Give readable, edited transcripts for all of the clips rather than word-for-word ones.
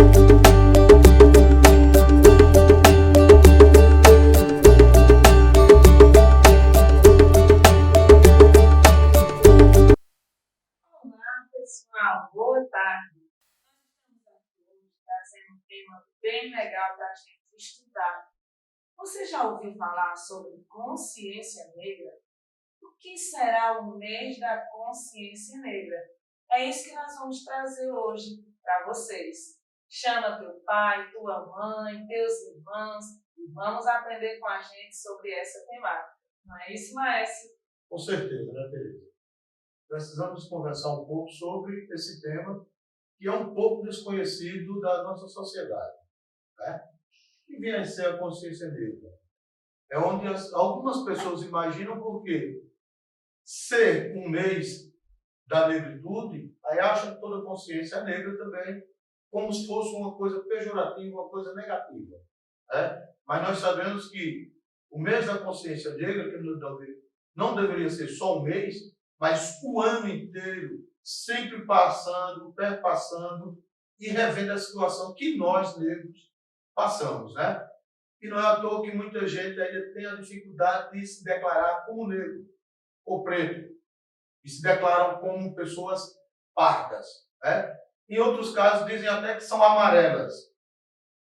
Olá, pessoal, boa tarde. Nós estamos aqui hoje trazendo um tema bem legal para a gente estudar. Você já ouviu falar sobre consciência negra? O que será o mês da consciência negra? É isso que nós vamos trazer hoje para vocês. Chama teu pai, tua mãe, teus irmãos e vamos aprender com a gente sobre essa temática. Não é isso, Maestro? Com certeza, né, Tereza? Precisamos conversar um pouco sobre esse tema que é um pouco desconhecido da nossa sociedade, né? Que vem a ser a consciência negra. É onde algumas pessoas imaginam porque ser um mês da negritude, aí acham que toda consciência negra também como se fosse uma coisa pejorativa, uma coisa negativa, né? Mas nós sabemos que o mês da consciência negra, que não deveria ser só um mês, mas o ano inteiro, sempre passando, perpassando e revendo a situação que nós, negros, passamos, né? E não é à toa que muita gente ainda tem a dificuldade de se declarar como negro ou preto, e se declaram como pessoas pardas, né? Em outros casos, dizem até que são amarelas,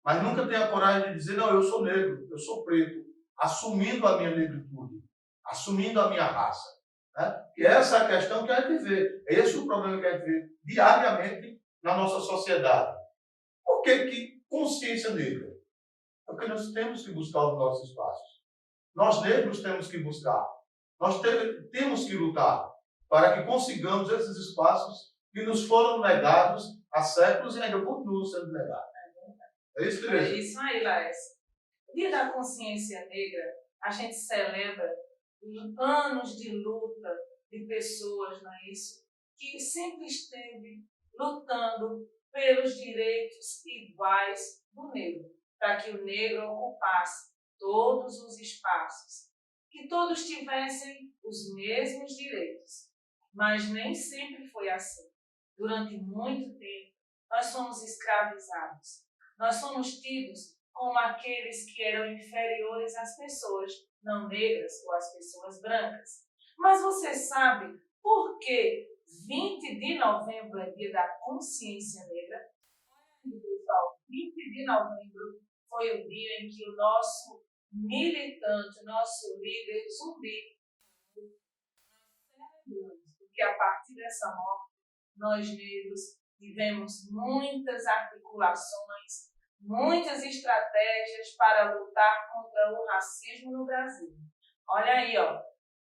mas nunca têm a coragem de dizer, não, eu sou negro, eu sou preto, assumindo a minha negritude, assumindo a minha raça, né? E essa é a questão que a gente vê, esse é o problema que a gente vê diariamente na nossa sociedade. Por que consciência negra? Porque nós temos que buscar os nossos espaços. Nós negros temos que buscar. Nós temos que lutar para que consigamos esses espaços que nos foram negados há séculos e ainda continuam sendo negados. É isso, Tereza? É isso aí, Laércio. O Dia da Consciência Negra, a gente celebra anos de luta de pessoas, não é isso? Que sempre esteve lutando pelos direitos iguais do negro, para que o negro ocupasse todos os espaços, que todos tivessem os mesmos direitos. Mas nem sempre foi assim. Durante muito tempo, nós fomos escravizados. Nós fomos tidos como aqueles que eram inferiores às pessoas não negras ou às pessoas brancas. Mas você sabe por que 20 de novembro é dia da consciência negra? Pessoal, 20 de novembro foi o dia em que o nosso militante, o nosso líder Zumbi, porque a partir dessa morte, nós negros tivemos muitas articulações, muitas estratégias para lutar contra o racismo no Brasil. Olha aí, ó,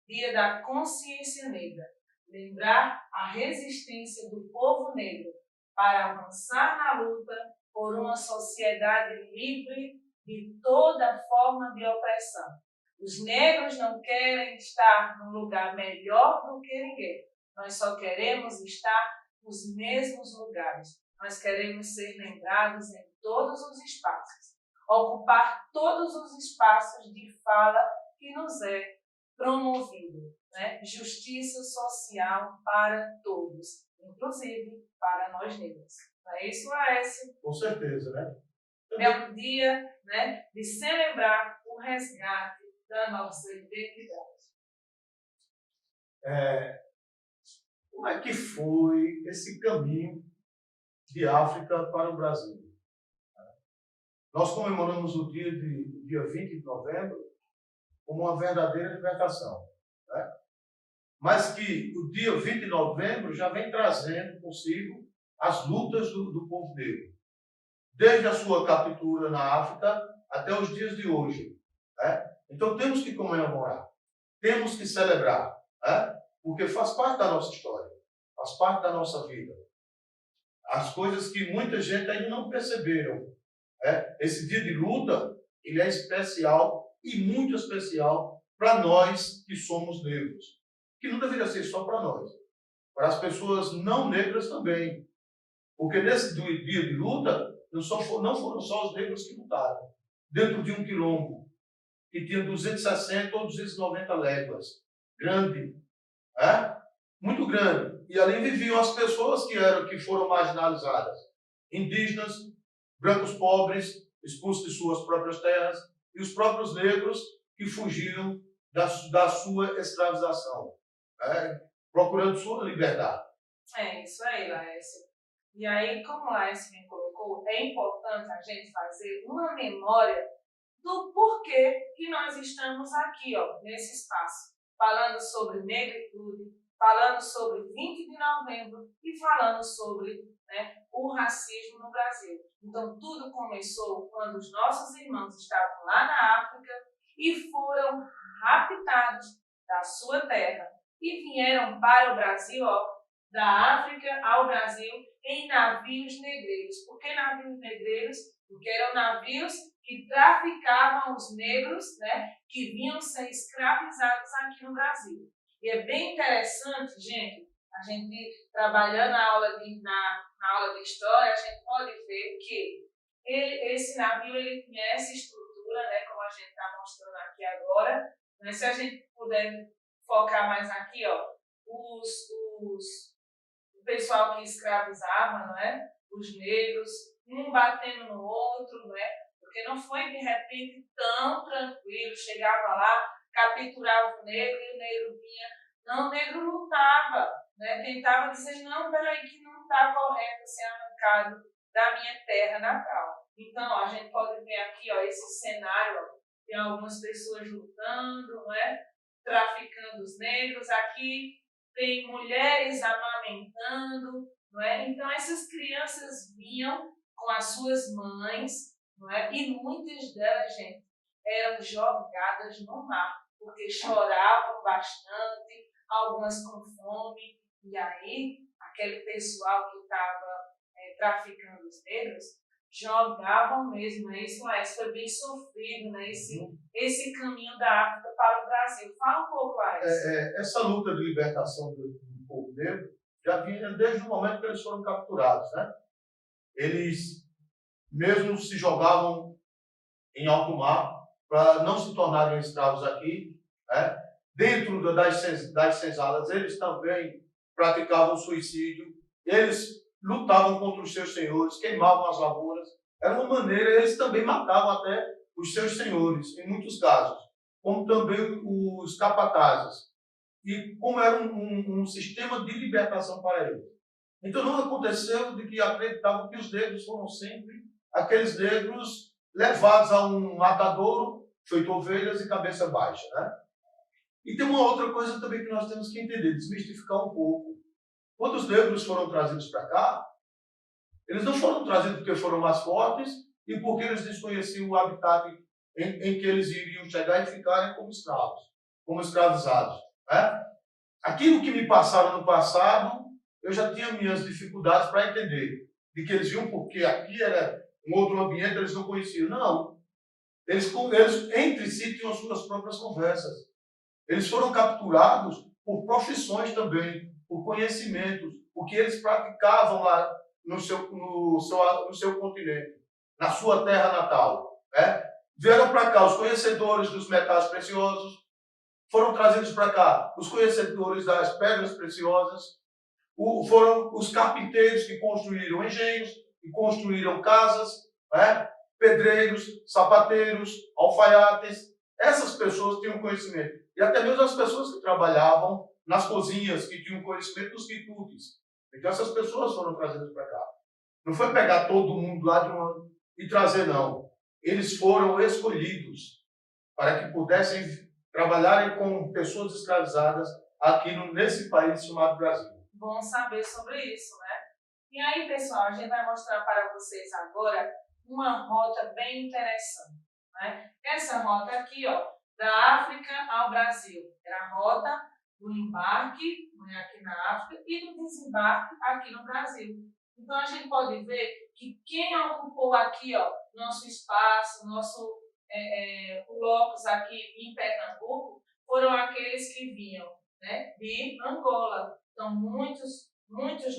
Dia da Consciência Negra. Lembrar a resistência do povo negro para avançar na luta por uma sociedade livre de toda forma de opressão. Os negros não querem estar num lugar melhor do que ninguém. Nós só queremos estar nos mesmos lugares. Nós queremos ser lembrados em todos os espaços. Ocupar todos os espaços de fala que nos é promovido, né? Justiça social para todos, inclusive para nós negros. Não é isso, Laércio? Com certeza, né? É um dia, né, de celebrar o resgate da nossa identidade. Como é que foi esse caminho de África para o Brasil? Nós comemoramos o dia 20 de novembro como uma verdadeira libertação, né? Mas que o dia 20 de novembro já vem trazendo consigo as lutas do povo negro, desde a sua captura na África até os dias de hoje, né? Então temos que comemorar, temos que celebrar, né? Porque faz parte da nossa história, faz parte da nossa vida. As coisas que muita gente ainda não perceberam, né? Esse dia de luta, ele é especial e muito especial para nós que somos negros, que não deveria ser só para nós, para as pessoas não negras também, porque nesse dia de luta não foram só os negros que lutaram dentro de um quilombo que tinha 260 ou 290 léguas, grande, muito grande, e ali viviam as pessoas que foram marginalizadas, indígenas, brancos pobres, expulsos de suas próprias terras, e os próprios negros que fugiram da sua escravização, né? Procurando sua liberdade. É isso aí, Laércio. E aí, como o Laércio me colocou, é importante a gente fazer uma memória do porquê que nós estamos aqui, ó, nesse espaço, falando sobre negritude, falando sobre 20 de novembro e falando sobre, né, o racismo no Brasil. Então, tudo começou quando os nossos irmãos estavam lá na África e foram raptados da sua terra e vieram para o Brasil, ó, da África ao Brasil em navios negreiros. Por que navios negreiros? Porque eram navios que traficavam os negros, né, que vinham ser escravizados aqui no Brasil. E é bem interessante, gente, a gente trabalhando na aula de história, a gente pode ver que esse navio ele tinha essa estrutura, né, como a gente está mostrando aqui agora. Né, se a gente puder focar mais aqui, ó, o pessoal que escravizava, não é? Os negros, um batendo no outro, não é? Porque não foi de repente tão tranquilo, chegava lá, capturava o negro e o negro vinha. Não, o negro lutava, né? Tentava dizer, não, peraí, que não está correto ser arrancado da minha terra natal. Então, a gente pode ver aqui, ó, esse cenário, ó, tem algumas pessoas lutando, não é? Traficando os negros. Aqui tem mulheres amamentando, não é? Então, essas crianças vinham com as suas mães, não é? E muitas delas, gente, eram jogadas no mar, porque choravam bastante, algumas com fome, e aí aquele pessoal que estava traficando os negros jogavam mesmo, né? Isso foi bem sofrido, né? Esse caminho da África para o Brasil. Fala um pouco, Alex. Essa luta de libertação do povo negro já vinha desde o momento que eles foram capturados, né? Eles mesmo se jogavam em alto mar para não se tornarem escravos aqui, né? Dentro das senzalas, eles também praticavam suicídio, eles lutavam contra os seus senhores, queimavam as lavouras. Era uma maneira, eles também matavam até os seus senhores, em muitos casos, como também os capatazes. E como era um sistema de libertação para eles. Então não aconteceu de que acreditavam que os negros foram sempre aqueles negros levados a um matadouro, feito ovelhas e cabeça baixa, né? E tem uma outra coisa também que nós temos que entender, desmistificar um pouco. Quando os negros foram trazidos para cá, eles não foram trazidos porque foram mais fortes e porque eles desconheciam o habitat em que eles iriam chegar e ficarem como escravos, como escravizados, né? Aquilo que me passaram no passado, eu já tinha minhas dificuldades para entender. De que eles viam porque aqui era um outro ambiente, eles não conheciam. Não. Eles entre si tinham as suas próprias conversas. Eles foram capturados por profissões também, por conhecimentos, o que eles praticavam lá no seu continente, na sua terra natal. Né? Vieram para cá os conhecedores dos metais preciosos, foram trazidos para cá os conhecedores das pedras preciosas, foram os carpinteiros que construíram engenhos, que construíram casas, né? Pedreiros, sapateiros, alfaiates. Essas pessoas tinham conhecimento. E até mesmo as pessoas que trabalhavam nas cozinhas, que tinham conhecimento dos quitutes. Então essas pessoas foram trazidas para cá. Não foi pegar todo mundo lá e trazer, não. Eles foram escolhidos para que pudessem trabalharem com pessoas escravizadas aqui nesse país chamado Brasil. Bom saber sobre isso, né? E aí, pessoal, a gente vai mostrar para vocês agora uma rota bem interessante, né? Essa rota aqui, ó, da África ao Brasil, é a rota do embarque, né, aqui na África, e do desembarque aqui no Brasil. Então, a gente pode ver que quem ocupou aqui, ó, nosso espaço, o locus aqui em Pernambuco, foram aqueles que vinham, né, de Angola. Então, muitos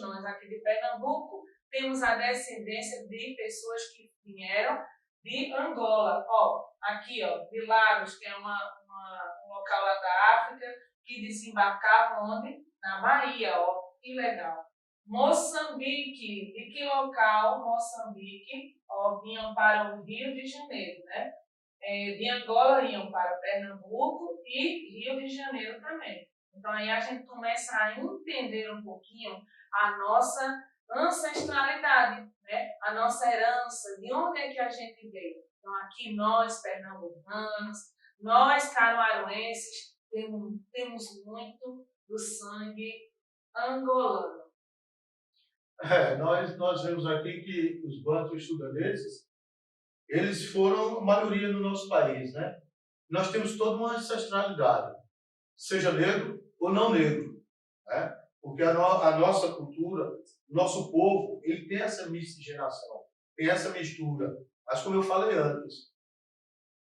nós aqui de Pernambuco temos a descendência de pessoas que vieram de Angola. Ó, aqui, ó, de Lagos, que é um local lá da África, que desembarcava onde? Na Bahia, ó, que legal. Moçambique, de que local? Moçambique, vinham para o Rio de Janeiro, né? De Angola iam para Pernambuco e Rio de Janeiro também. Então aí a gente começa a entender um pouquinho a nossa ancestralidade, né? A nossa herança, de onde é que a gente veio. Então aqui nós, pernambucanos, nós, caruaruenses, temos muito do sangue angolano. Nós vemos aqui que os bantus sudaneses, eles foram a maioria no nosso país, né? Nós temos toda uma ancestralidade, seja negro ou não negro, né? Porque a nossa cultura, nosso povo, ele tem essa miscigenação, tem essa mistura. Mas como eu falei antes,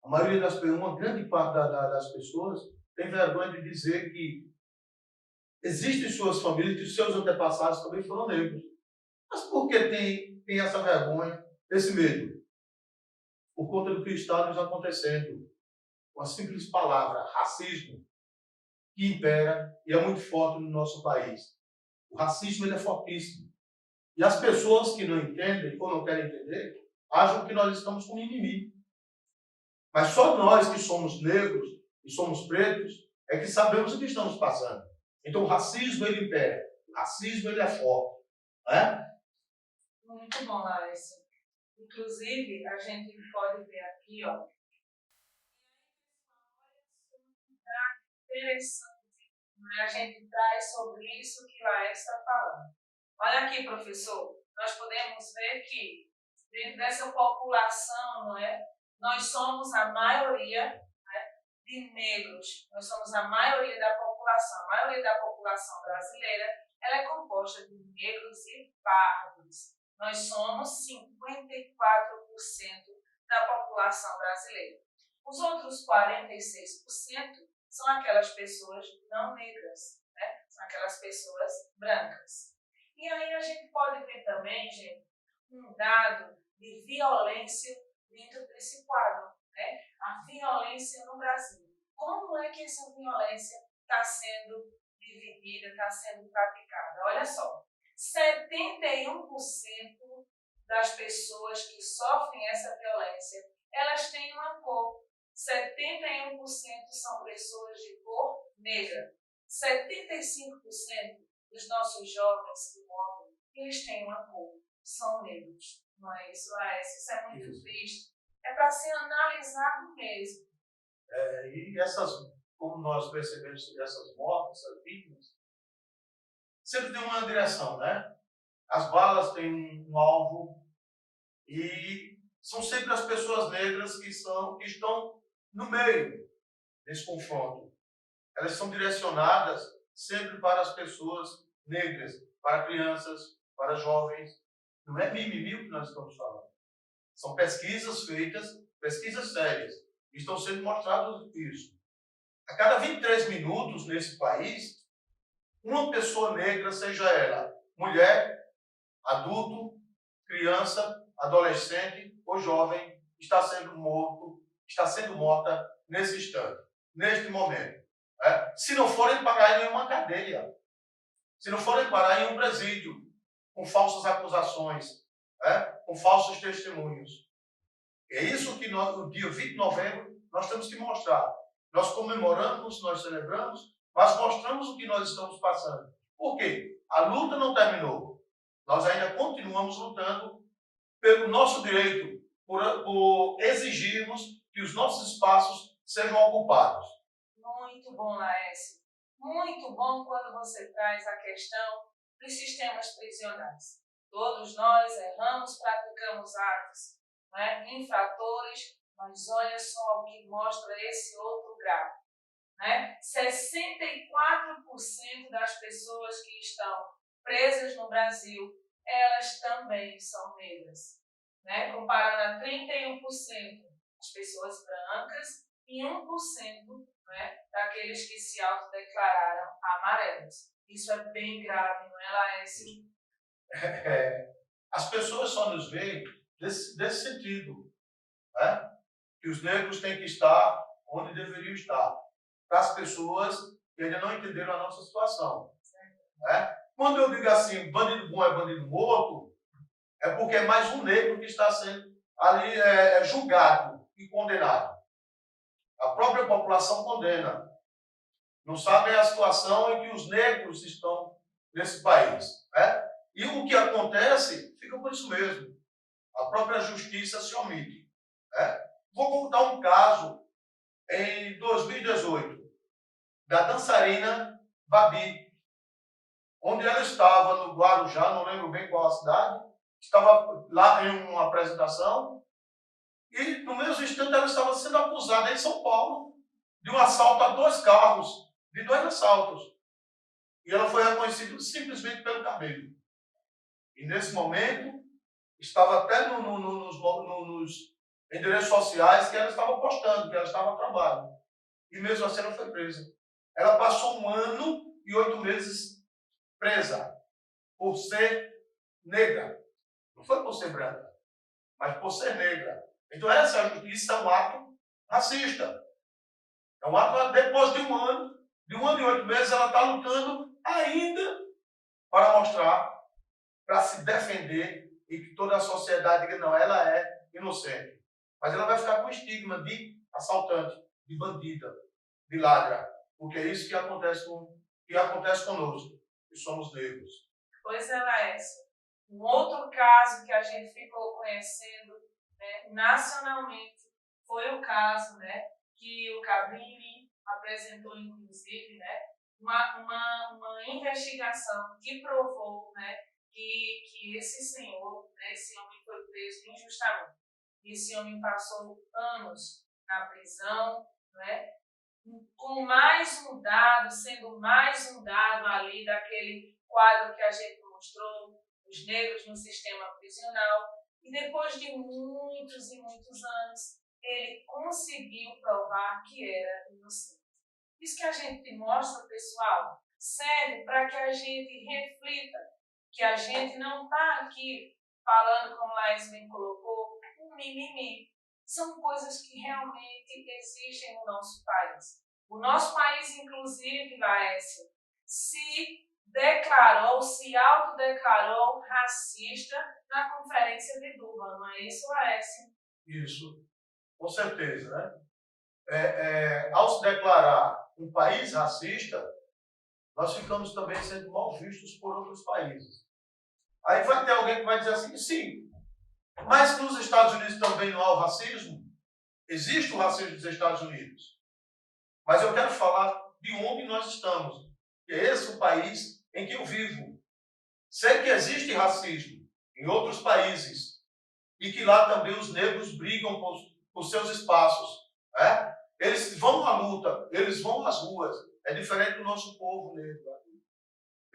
a maioria das pessoas, uma grande parte das pessoas tem vergonha de dizer que existem suas famílias que os seus antepassados também foram negros. Mas por que tem essa vergonha, esse medo? Por conta do que está nos acontecendo. Uma simples palavra, racismo, que impera e é muito forte no nosso país. O racismo ele é fortíssimo. E as pessoas que não entendem ou não querem entender, acham que nós estamos com um inimigo. Mas só nós que somos negros e somos pretos é que sabemos o que estamos passando. Então o racismo ele impera. O racismo ele é forte. Né? Muito bom, Laércio. Inclusive, a gente pode ver aqui, ó. Interessante, né? A gente traz sobre isso que Laércio está falando. Olha aqui, professor, nós podemos ver que dentro dessa população, não é? Nós somos a maioria, né, de negros. Nós somos a maioria da população. A maioria da população brasileira ela é composta de negros e pardos. Nós somos 54% da população brasileira. Os outros 46% são aquelas pessoas não negras, né? São aquelas pessoas brancas. E aí a gente pode ver também, gente, um dado de violência dentro desse quadro, né? A violência no Brasil. Como é que essa violência está sendo dividida, está sendo praticada? Olha só, 71% das pessoas que sofrem essa violência, elas têm uma cor. 71% são pessoas de cor negra. 75% dos nossos jovens que morrem, eles têm uma cor, são negros. Não é isso, Laércio? Isso é muito triste. É para ser analisado mesmo. E como nós percebemos sobre essas mortes, essas vítimas, sempre tem uma direção, né? As balas têm um alvo e são sempre as pessoas negras que estão no meio desse confronto. Elas são direcionadas sempre para as pessoas negras, para crianças, para jovens. Não é mimimi o que nós estamos falando. São pesquisas feitas, pesquisas sérias. E estão sendo mostrados isso. A cada 23 minutos nesse país, uma pessoa negra, seja ela mulher, adulto, criança, adolescente ou jovem, está sendo morta nesse instante, neste momento. Né? Se não forem parar em uma cadeia, se não forem parar em um presídio, com falsas acusações, né? Com falsos testemunhos. É isso que no dia 20 de novembro nós temos que mostrar. Nós comemoramos, nós celebramos, mas mostramos o que nós estamos passando. Por quê? A luta não terminou. Nós ainda continuamos lutando pelo nosso direito, por exigirmos que os nossos espaços sejam ocupados. Muito bom, Laércio. Muito bom quando você traz a questão dos sistemas prisionais. Todos nós erramos, praticamos atos, né, infratores, mas olha só o que mostra esse outro gráfico. Né? 64% das pessoas que estão presas no Brasil, elas também são negras. Né? Comparando a 31% as pessoas brancas e 1%, né, daqueles que se autodeclararam amarelos. Isso é bem grave, não é, Laércio? As pessoas só nos veem desse sentido, né? Que os negros têm que estar onde deveriam estar, para as pessoas que ainda não entenderam a nossa situação. Né? Quando eu digo assim, bandido bom é bandido morto, é porque é mais um negro que está sendo ali julgado e condenado. A própria população condena. Não sabem a situação em que os negros estão nesse país. Né? E o que acontece fica por isso mesmo. A própria justiça se omite. Né? Vou contar um caso em 2018, da dançarina Babi, onde ela estava no Guarujá, não lembro bem qual a cidade, estava lá em uma apresentação, e no mesmo instante ela estava sendo acusada em São Paulo de um assalto a 2 carros, de 2 assaltos. E ela foi reconhecida simplesmente pelo cabelo. E nesse momento, estava até nos endereços sociais que ela estava postando, que ela estava a trabalho. E mesmo assim ela foi presa. Ela passou 1 ano e 8 meses presa, por ser negra. Não foi por ser branca, mas por ser negra. Então isso é um ato racista. É um ato, depois de 1 ano, de 1 ano e 8 meses, ela está lutando ainda para mostrar, para se defender e que toda a sociedade diga, não, ela é inocente. Mas ela vai ficar com o estigma de assaltante, de bandida, de ladra. Porque é isso que acontece conosco, que somos negros. Pois é, Laércio. Um outro caso que a gente ficou conhecendo, né, nacionalmente foi o caso, né, que o Cabrini apresentou, inclusive, né, uma investigação que provou, né, que esse senhor, né, esse homem foi preso injustamente. Esse homem passou anos na prisão, né, com mais um dado, sendo mais um dado ali daquele quadro que a gente mostrou, os negros no sistema prisional. E depois de muitos e muitos anos, ele conseguiu provar que era inocente. Isso que a gente mostra, pessoal, serve para que a gente reflita, que a gente não está aqui falando, como Laís bem colocou, um mimimi. São coisas que realmente existem no nosso país. O nosso país, inclusive, Laércio, se autodeclarou racista na Conferência de Durban, não é isso, Laércio? Isso, com certeza, né? Ao se declarar um país racista, nós ficamos também sendo mal vistos por outros países. Aí vai ter alguém que vai dizer assim, sim, mas nos Estados Unidos também não há o racismo? Existe o racismo nos Estados Unidos. Mas eu quero falar de onde nós estamos. Que é esse o país em que eu vivo. Sei que existe racismo em outros países. E que lá também os negros brigam por seus espaços. Né? Eles vão à luta, eles vão às ruas. É diferente do nosso povo negro.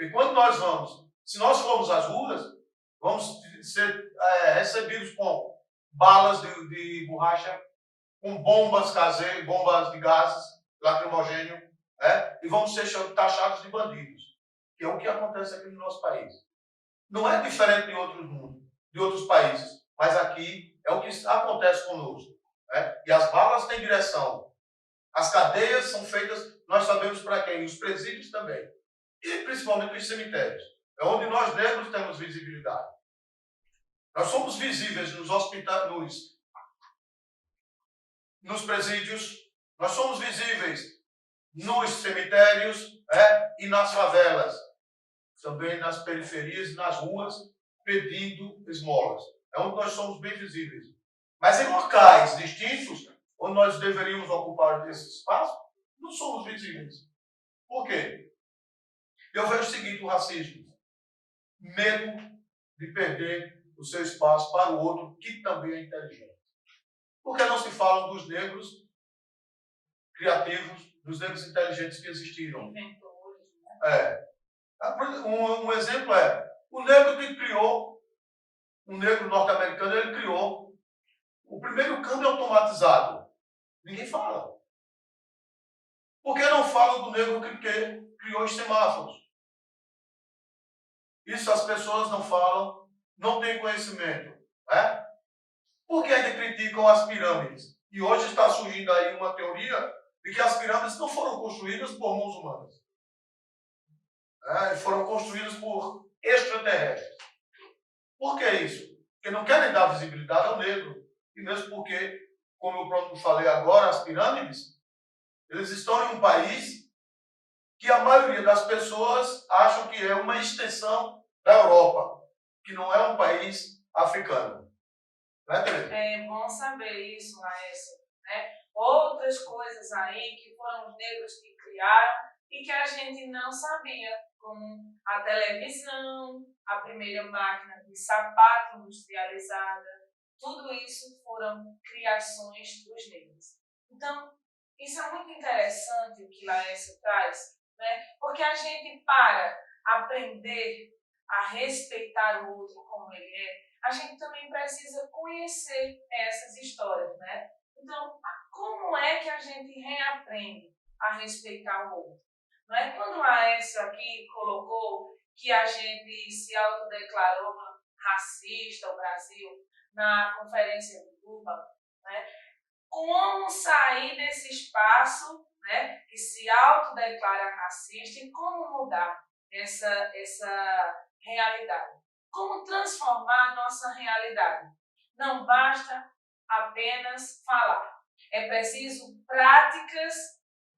E quando nós vamos, se nós formos às ruas, vamos ser recebidos com balas de borracha, com bombas caseiras, bombas de gases lacrimogêneo, e vamos ser taxados de bandidos, que é o que acontece aqui no nosso país. Não é diferente de outros países, mas aqui é o que acontece conosco. E as balas têm direção. As cadeias são feitas, nós sabemos para quem, e os presídios também. E principalmente os cemitérios. É onde nós negros temos visibilidade. Nós somos visíveis nos hospitais, nos presídios, nós somos visíveis nos cemitérios e nas favelas, também nas periferias e nas ruas, pedindo esmolas. É onde nós somos bem visíveis. Mas em locais distintos, onde nós deveríamos ocupar esse espaço, não somos visíveis. Por quê? Eu vejo o seguinte, o racismo. Medo de perder o seu espaço para o outro, que também é inteligente. Por que não se fala dos negros criativos, dos negros inteligentes que existiram? Um exemplo é o negro que criou, um negro norte-americano, ele criou o primeiro câmbio automatizado. Ninguém fala. Por que não fala do negro que criou os semáforos? Isso as pessoas não falam, não têm conhecimento. Por que ainda criticam as pirâmides? E hoje está surgindo aí uma teoria de que as pirâmides não foram construídas por mãos humanas. Foram construídas por extraterrestres. Por que isso? porque não querem dar visibilidade ao negro. E mesmo porque, como eu próprio falei agora, as pirâmides, eles estão em um país que a maioria das pessoas acham que é uma extensão da Europa, que não é um país africano. Né, Tereza? É bom saber isso, Laércio. Né? Outras coisas aí que foram os negros que criaram e que a gente não sabia, como a televisão, a primeira máquina de sapato industrializada, tudo isso foram criações dos negros. Então, isso é muito interessante o que Laércio traz, né? Porque a gente para aprender a respeitar o outro como ele é, a gente também precisa conhecer essas histórias, né? Então, como é que a gente reaprende a respeitar o outro? Não é? Quando o Laércio aqui colocou que a gente se autodeclarou racista, o Brasil, na conferência de Durban, né? Como sair desse espaço, né, que se autodeclara racista e como mudar essa realidade? Como transformar a nossa realidade? Não basta apenas falar. É preciso práticas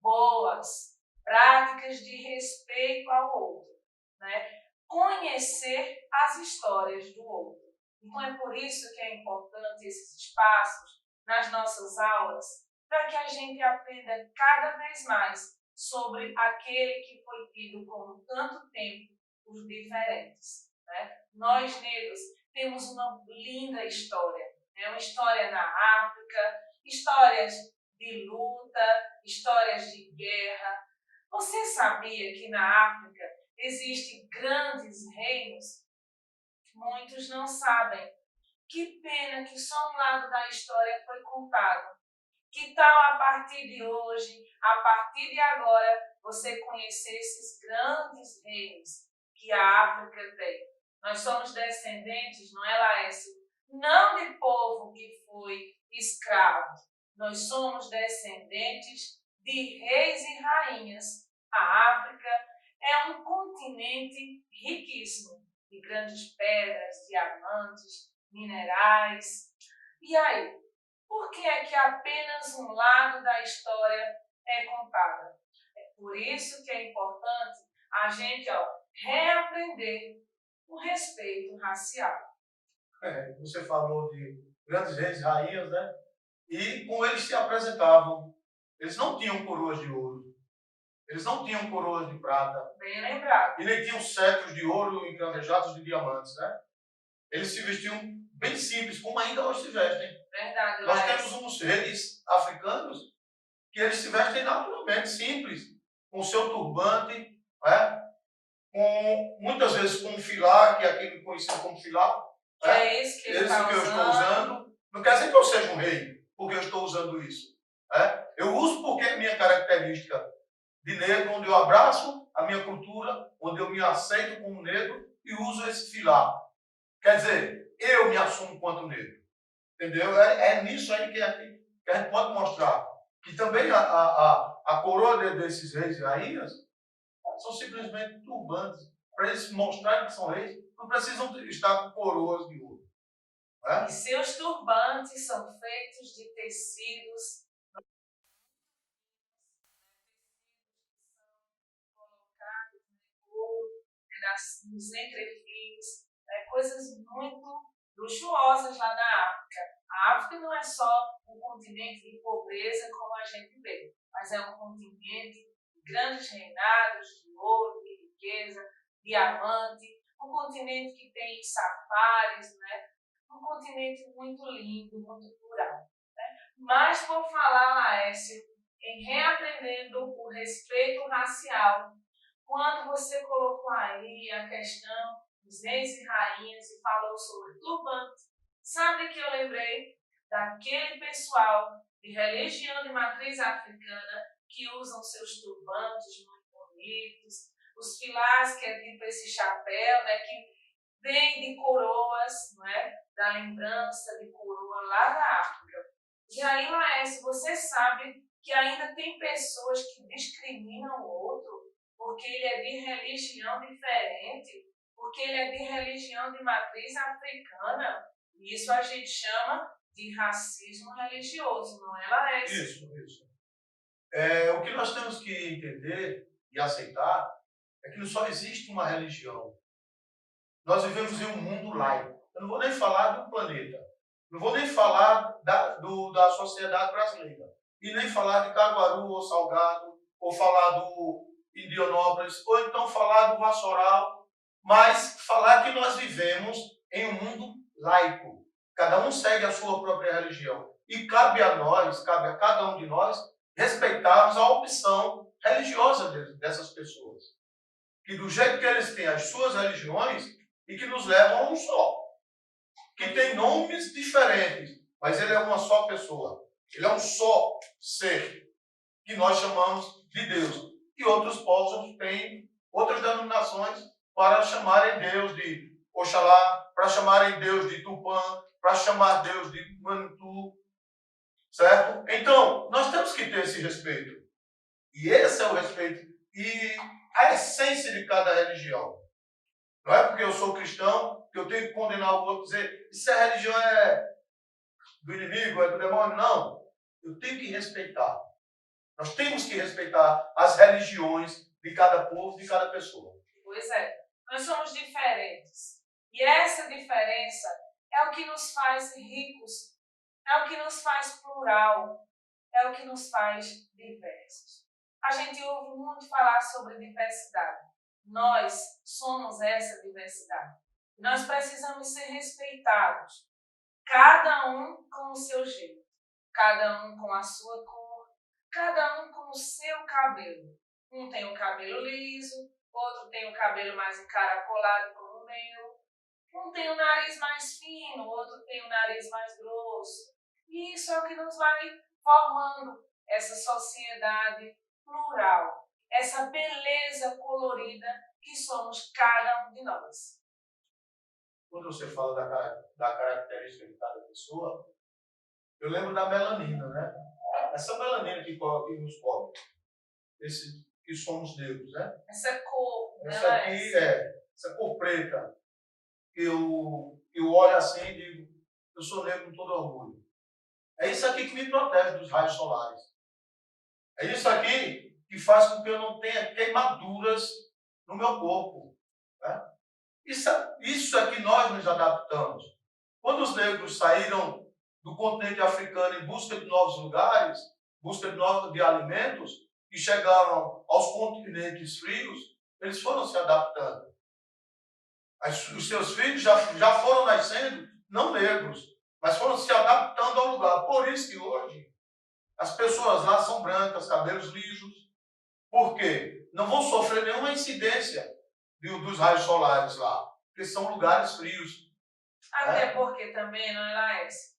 boas, práticas de respeito ao outro, né? Conhecer as histórias do outro. Então é por isso que é importante esses espaços nas nossas aulas, para que a gente aprenda cada vez mais sobre aquele que foi tido como tanto tempo os diferentes. Né? Nós, negros, temos uma linda história. Né? Uma história na África, histórias de luta, histórias de guerra. Você sabia que na África existem grandes reinos? Muitos não sabem. Que pena que só um lado da história foi contado. Que tal a partir de hoje, a partir de agora, você conhecer esses grandes reis que a África tem? Nós somos descendentes, não é, Laércio? Não de povo que foi escravo. Nós somos descendentes de reis e rainhas. A África é um continente riquíssimo de grandes pedras, diamantes, minerais. E aí, por que é que apenas um lado da história é contada? É por isso que é importante a gente reaprender o respeito racial. Você falou de grandes reis e rainhas, né? E como eles se apresentavam, eles não tinham coroas de ouro, eles não tinham coroas de prata, Bem lembrado. e nem tinham cetros de ouro encravejados de diamantes, né? Eles se vestiam bem simples, como ainda hoje se vestem. Verdade, Nós Laércio. temos uns reis africanos que eles se vestem naturalmente, simples, com seu turbante, né? Com, muitas vezes com um filar, que é aquele conhecido como filar. Que Né? é esse que ele Esse está que eu estou usando. Não quer dizer que eu seja um rei, porque eu estou usando isso. Né? Eu uso porque é minha característica de negro, onde eu abraço a minha cultura, onde eu me aceito como negro e uso esse filar. Quer dizer, eu me assumo quanto negro. Entendeu? É nisso aí que a gente pode mostrar que também a coroa desses reis e rainhas são simplesmente turbantes. Para eles mostrarem que são reis, não precisam estar com coroas de ouro. Né? E seus turbantes são feitos de tecidos colocados no couro, nos entrefios, coisas muito luxuosas lá na África. A África não é só um continente de pobreza como a gente vê, mas é um continente de grandes reinados, de ouro, de riqueza, diamante, um continente que tem safaris, né? Um continente muito lindo, muito plural. Né? Mas por falar, Laércio, em reaprendendo o respeito racial, quando você colocou aí a questão dos reis e rainhas e falou sobre turbante, sabe que eu lembrei daquele pessoal de religião de matriz africana que usam seus turbantes muito bonitos, os filás, que é tipo esse chapéu, né, que vem de coroas, não é? Da lembrança de coroa lá da África. E aí, Laércio, você sabe que ainda tem pessoas que discriminam o outro porque ele é de religião diferente, porque ele é de religião de matriz africana. Isso a gente chama de racismo religioso, não é, Laércio? Isso. O que nós temos que entender e aceitar é que não só existe uma religião. Nós vivemos em um mundo laico. Eu não vou nem falar do planeta. Não vou nem falar da sociedade brasileira. E nem falar de Caruaru ou Salgado, ou falar do Indianópolis, ou então falar do Vassoural, mas falar que nós vivemos em um mundo laico. Cada um segue a sua própria religião. E cabe a nós, cabe a cada um de nós, respeitarmos a opção religiosa dessas pessoas. Que do jeito que eles têm as suas religiões, e que nos levam a um só. Que tem nomes diferentes, mas ele é uma só pessoa. Ele é um só ser, que nós chamamos de Deus. E outros povos têm outras denominações para chamarem Deus de Oxalá, para chamarem Deus de Tupã, para chamar Deus de Manitu, certo? Então, nós temos que ter esse respeito. E esse é o respeito e a essência de cada religião. Não é porque eu sou cristão que eu tenho que condenar o outro e dizer isso é religião do inimigo, é do demônio. Não. Eu tenho que respeitar. Nós temos que respeitar as religiões de cada povo, de cada pessoa. Pois é. Nós somos diferentes. E essa diferença é o que nos faz ricos, é o que nos faz plural, é o que nos faz diversos. A gente ouve muito falar sobre diversidade. Nós somos essa diversidade. Nós precisamos ser respeitados, cada um com o seu jeito, cada um com a sua cor, cada um com o seu cabelo. Um tem o cabelo liso, outro tem o cabelo mais encaracolado como o meu, um tem o nariz mais fino, outro tem o nariz mais grosso. E isso é o que nos vai formando essa sociedade plural, essa beleza colorida que somos cada um de nós. Quando você fala da característica de cada pessoa, eu lembro da melanina, né? Essa melanina que nos cobre, que somos negros, né? Essa cor, essa aqui essa cor preta, eu olho assim e digo, eu sou negro com todo orgulho. É isso aqui que me protege dos raios solares. É isso aqui que faz com que eu não tenha queimaduras no meu corpo. Né? Isso é que nós nos adaptamos. Quando os negros saíram do continente africano em busca de novos lugares, busca de alimentos, e chegaram aos continentes frios, eles foram se adaptando. Os seus filhos já foram nascendo, não negros, mas foram se adaptando ao lugar. Por isso que hoje as pessoas lá são brancas, cabelos lisos. Por quê? Não vão sofrer nenhuma incidência dos raios solares lá, porque são lugares frios. Até porque também, não é, Laércio?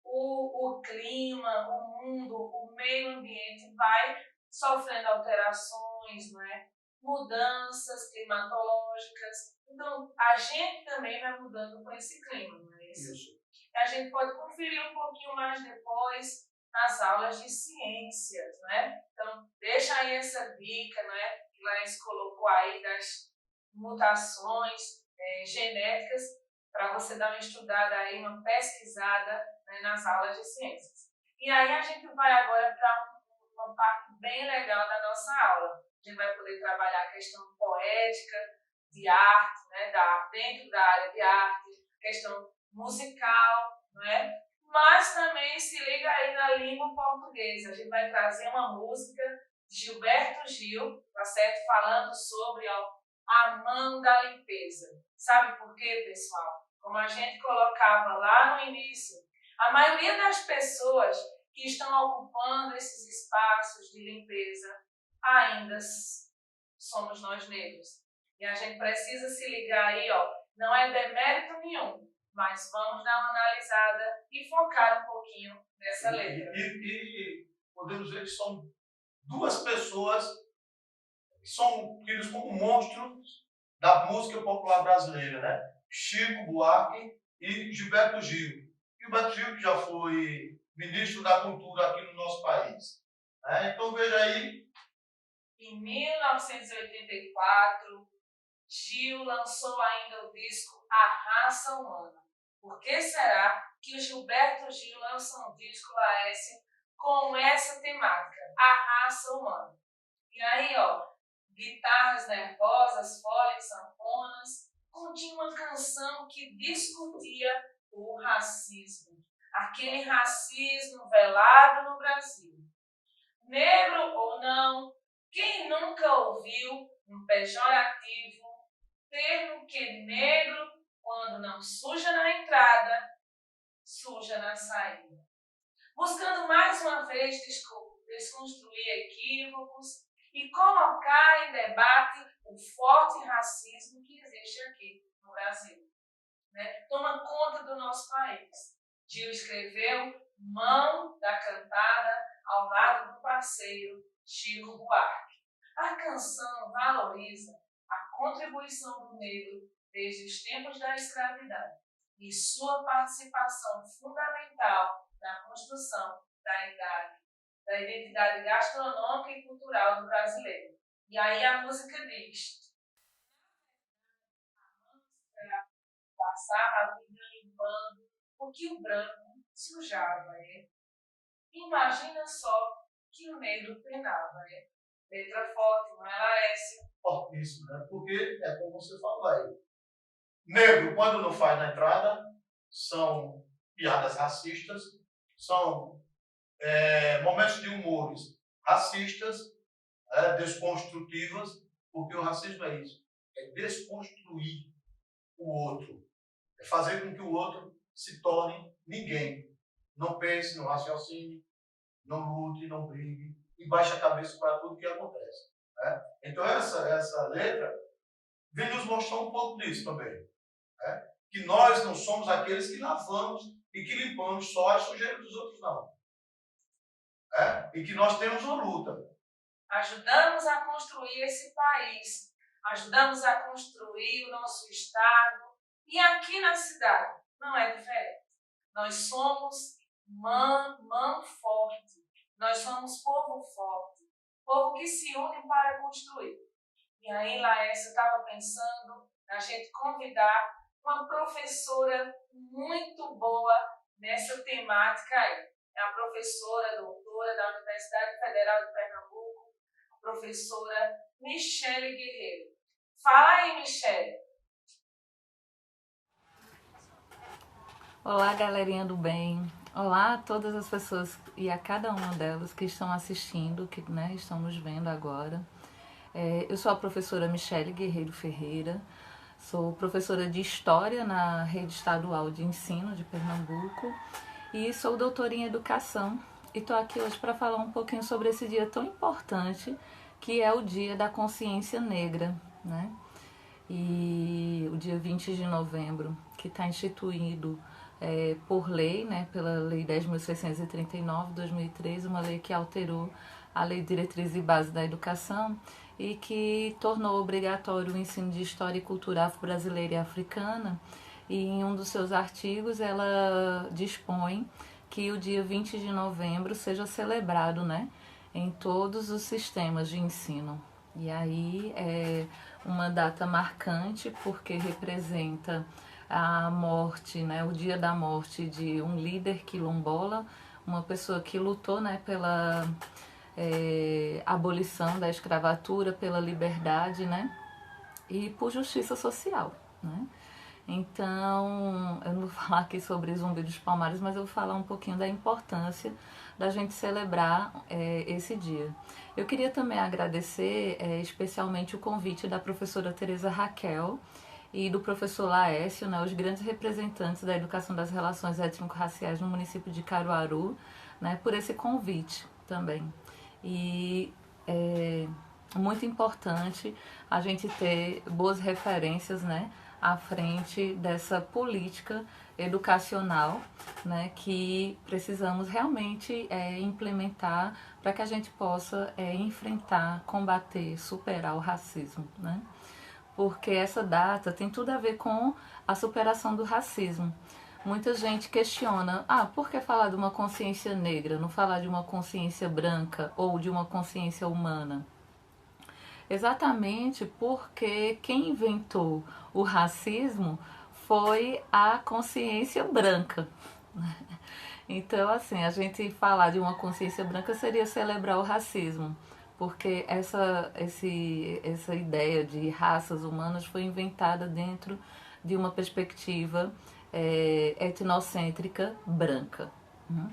O clima, o mundo, o meio ambiente vai sofrendo alterações, não é? Mudanças climatológicas. Então, a gente também vai mudando com esse clima, não é isso? Isso. A gente pode conferir um pouquinho mais depois nas aulas de ciências, não é? Então, deixa aí essa dica, não é? Que Laércio colocou aí das mutações genéticas, para você dar uma estudada aí, uma pesquisada, né, nas aulas de ciências. E aí a gente vai agora para uma parte bem legal da nossa aula. A gente vai poder trabalhar a questão poética, de arte, né, dentro da área de arte, questão musical, não é? Mas também se liga aí na língua portuguesa. A gente vai trazer uma música de Gilberto Gil, tá certo? Falando sobre a mão da limpeza. Sabe por quê, pessoal? Como a gente colocava lá no início, a maioria das pessoas que estão ocupando esses espaços de limpeza ainda somos nós negros. E a gente precisa se ligar aí, não é demérito nenhum, mas vamos dar uma analisada e focar um pouquinho nessa letra. E podemos ver que são duas pessoas que são tidas como monstros da música popular brasileira, né? Chico Buarque e Gilberto Gil. Gilberto Gil, que já foi ministro da Cultura aqui no nosso país. Então veja aí. Em 1984, Gil lançou ainda o disco A Raça Humana. Por que será que o Gilberto Gil lança um disco, Laércio, com essa temática, a raça humana? E aí, ó, guitarras nervosas, foles, sanfonas, continha uma canção que discutia o racismo, aquele racismo velado no Brasil. Negro ou não, quem nunca ouviu um pejorativo, termo que negro, quando não suja na entrada, suja na saída. Buscando mais uma vez desconstruir equívocos e colocar em debate o forte racismo que existe aqui no Brasil. Toma conta do nosso país. Gil escreveu Mão da Cantada ao lado do parceiro Chico Buarque. A canção valoriza a contribuição do negro desde os tempos da escravidão e sua participação fundamental na construção da identidade gastronômica e cultural do brasileiro. E aí a música diz: passava a vida limpando o que o branco sujava. Imagina só que o negro penava. Letra forte, não é, Laércio? Fortíssimo, né? Porque é como você falou aí. Negro, quando não faz na entrada, são piadas racistas, são momentos de humores racistas, desconstrutivas, porque o racismo é isso, é desconstruir o outro, é fazer com que o outro se torne ninguém. Não pense, não raciocine, não lute, não brigue e baixe a cabeça para tudo que acontece. Né? Então essa letra vem nos mostrar um pouco disso também. Né? Que nós não somos aqueles que lavamos e que limpamos só as sujeiras dos outros, não. E que nós temos uma luta. Ajudamos a construir esse país, ajudamos a construir o nosso estado e aqui na cidade não é diferente. Nós somos mão forte, nós somos povo forte, povo que se une para construir. E aí, Laércio, eu estava pensando na gente convidar uma professora muito boa nessa temática aí. É a professora doutora da Universidade Federal de Pernambuco, a professora Michele Guerreiro. Fala aí, Michele. Olá, galerinha do bem. Olá a todas as pessoas e a cada uma delas que estão assistindo, que estão nos vendo agora. Eu sou a professora Michele Guerreiro Ferreira, sou professora de História na Rede Estadual de Ensino de Pernambuco e sou doutora em Educação e estou aqui hoje para falar um pouquinho sobre esse dia tão importante que é o Dia da Consciência Negra, né? E o dia 20 de novembro, que está instituído por lei, né, pela Lei 10.639 de 2003, uma lei que alterou a Lei de Diretriz e Base da Educação e que tornou obrigatório o ensino de História e Cultura afro-brasileira e africana. E em um dos seus artigos ela dispõe que o dia 20 de novembro seja celebrado, né, em todos os sistemas de ensino. E aí é uma data marcante porque representa a morte, né, o dia da morte de um líder quilombola, uma pessoa que lutou, né, pela abolição da escravatura, pela liberdade, né, e por justiça social, né. Então, eu não vou falar aqui sobre Zumbi dos Palmares, mas eu vou falar um pouquinho da importância da gente celebrar esse dia. Eu queria também agradecer especialmente o convite da professora Tereza Raquel e do professor Laércio, né, os grandes representantes da educação das relações étnico-raciais no município de Caruaru, né, por esse convite também. E é muito importante a gente ter boas referências, né, à frente dessa política educacional, né, que precisamos realmente implementar para que a gente possa enfrentar, combater, superar o racismo, né? Porque essa data tem tudo a ver com a superação do racismo. Muita gente questiona, por que falar de uma consciência negra, não falar de uma consciência branca ou de uma consciência humana? Exatamente porque quem inventou o racismo foi a consciência branca. Então, assim, a gente falar de uma consciência branca seria celebrar o racismo, porque essa ideia de raças humanas foi inventada dentro de uma perspectiva etnocêntrica branca. Né?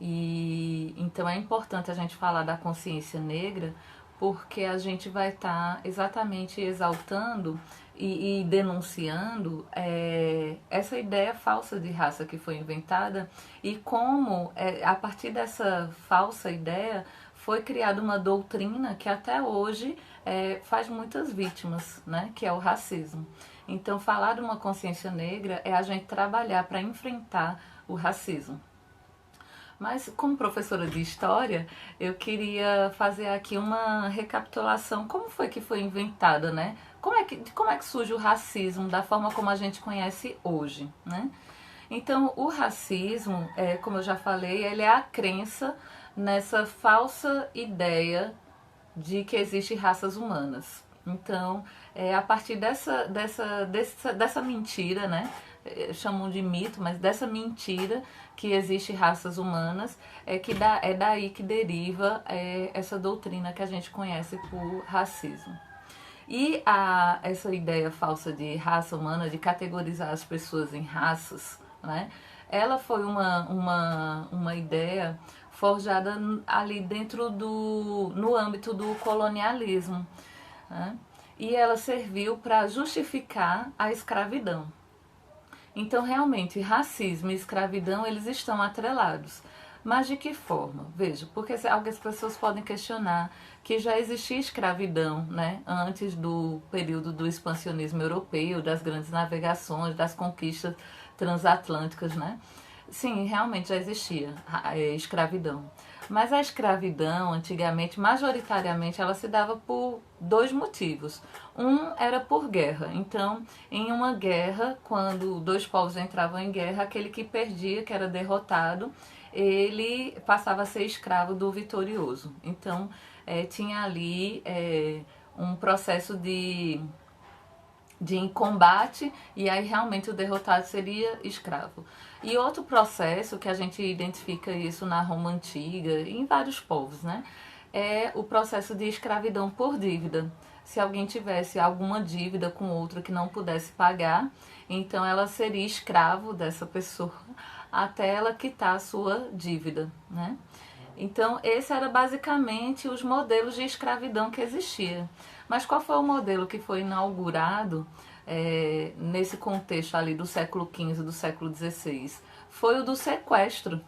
E então é importante a gente falar da consciência negra, porque a gente vai estar exatamente exaltando e denunciando essa ideia falsa de raça que foi inventada e como, a partir dessa falsa ideia, foi criada uma doutrina que até hoje faz muitas vítimas, né, que é o racismo. Então, falar de uma consciência negra é a gente trabalhar para enfrentar o racismo. Mas, como professora de História, eu queria fazer aqui uma recapitulação. Como foi que foi inventada, né? Como é que surge o racismo da forma como a gente conhece hoje, né? Então, o racismo, como eu já falei, ele é a crença nessa falsa ideia de que existem raças humanas. Então, a partir dessa mentira, né? Chamam de mito, mas dessa mentira que existe raças humanas, é daí que deriva essa doutrina que a gente conhece por racismo. E essa ideia falsa de raça humana, de categorizar as pessoas em raças, né? Ela foi uma ideia forjada ali dentro no âmbito do colonialismo, né? E ela serviu para justificar a escravidão. Então, realmente, racismo e escravidão, eles estão atrelados. Mas de que forma? Veja, porque algumas pessoas podem questionar que já existia escravidão, né, antes do período do expansionismo europeu, das grandes navegações, das conquistas transatlânticas, né? Sim, realmente já existia escravidão. Mas a escravidão, antigamente, majoritariamente, ela se dava por dois motivos. Um era por guerra. Então, em uma guerra, quando dois povos entravam em guerra, aquele que perdia, que era derrotado, ele passava a ser escravo do vitorioso. Então, tinha ali um processo de combate, e aí realmente o derrotado seria escravo. E outro processo que a gente identifica isso na Roma Antiga e em vários povos, né, é o processo de escravidão por dívida. Se alguém tivesse alguma dívida com outro que não pudesse pagar, então ela seria escravo dessa pessoa até ela quitar a sua dívida, né? Então, esse era basicamente os modelos de escravidão que existia. Mas qual foi o modelo que foi inaugurado nesse contexto ali do século XV, do século XVI? Foi o do sequestro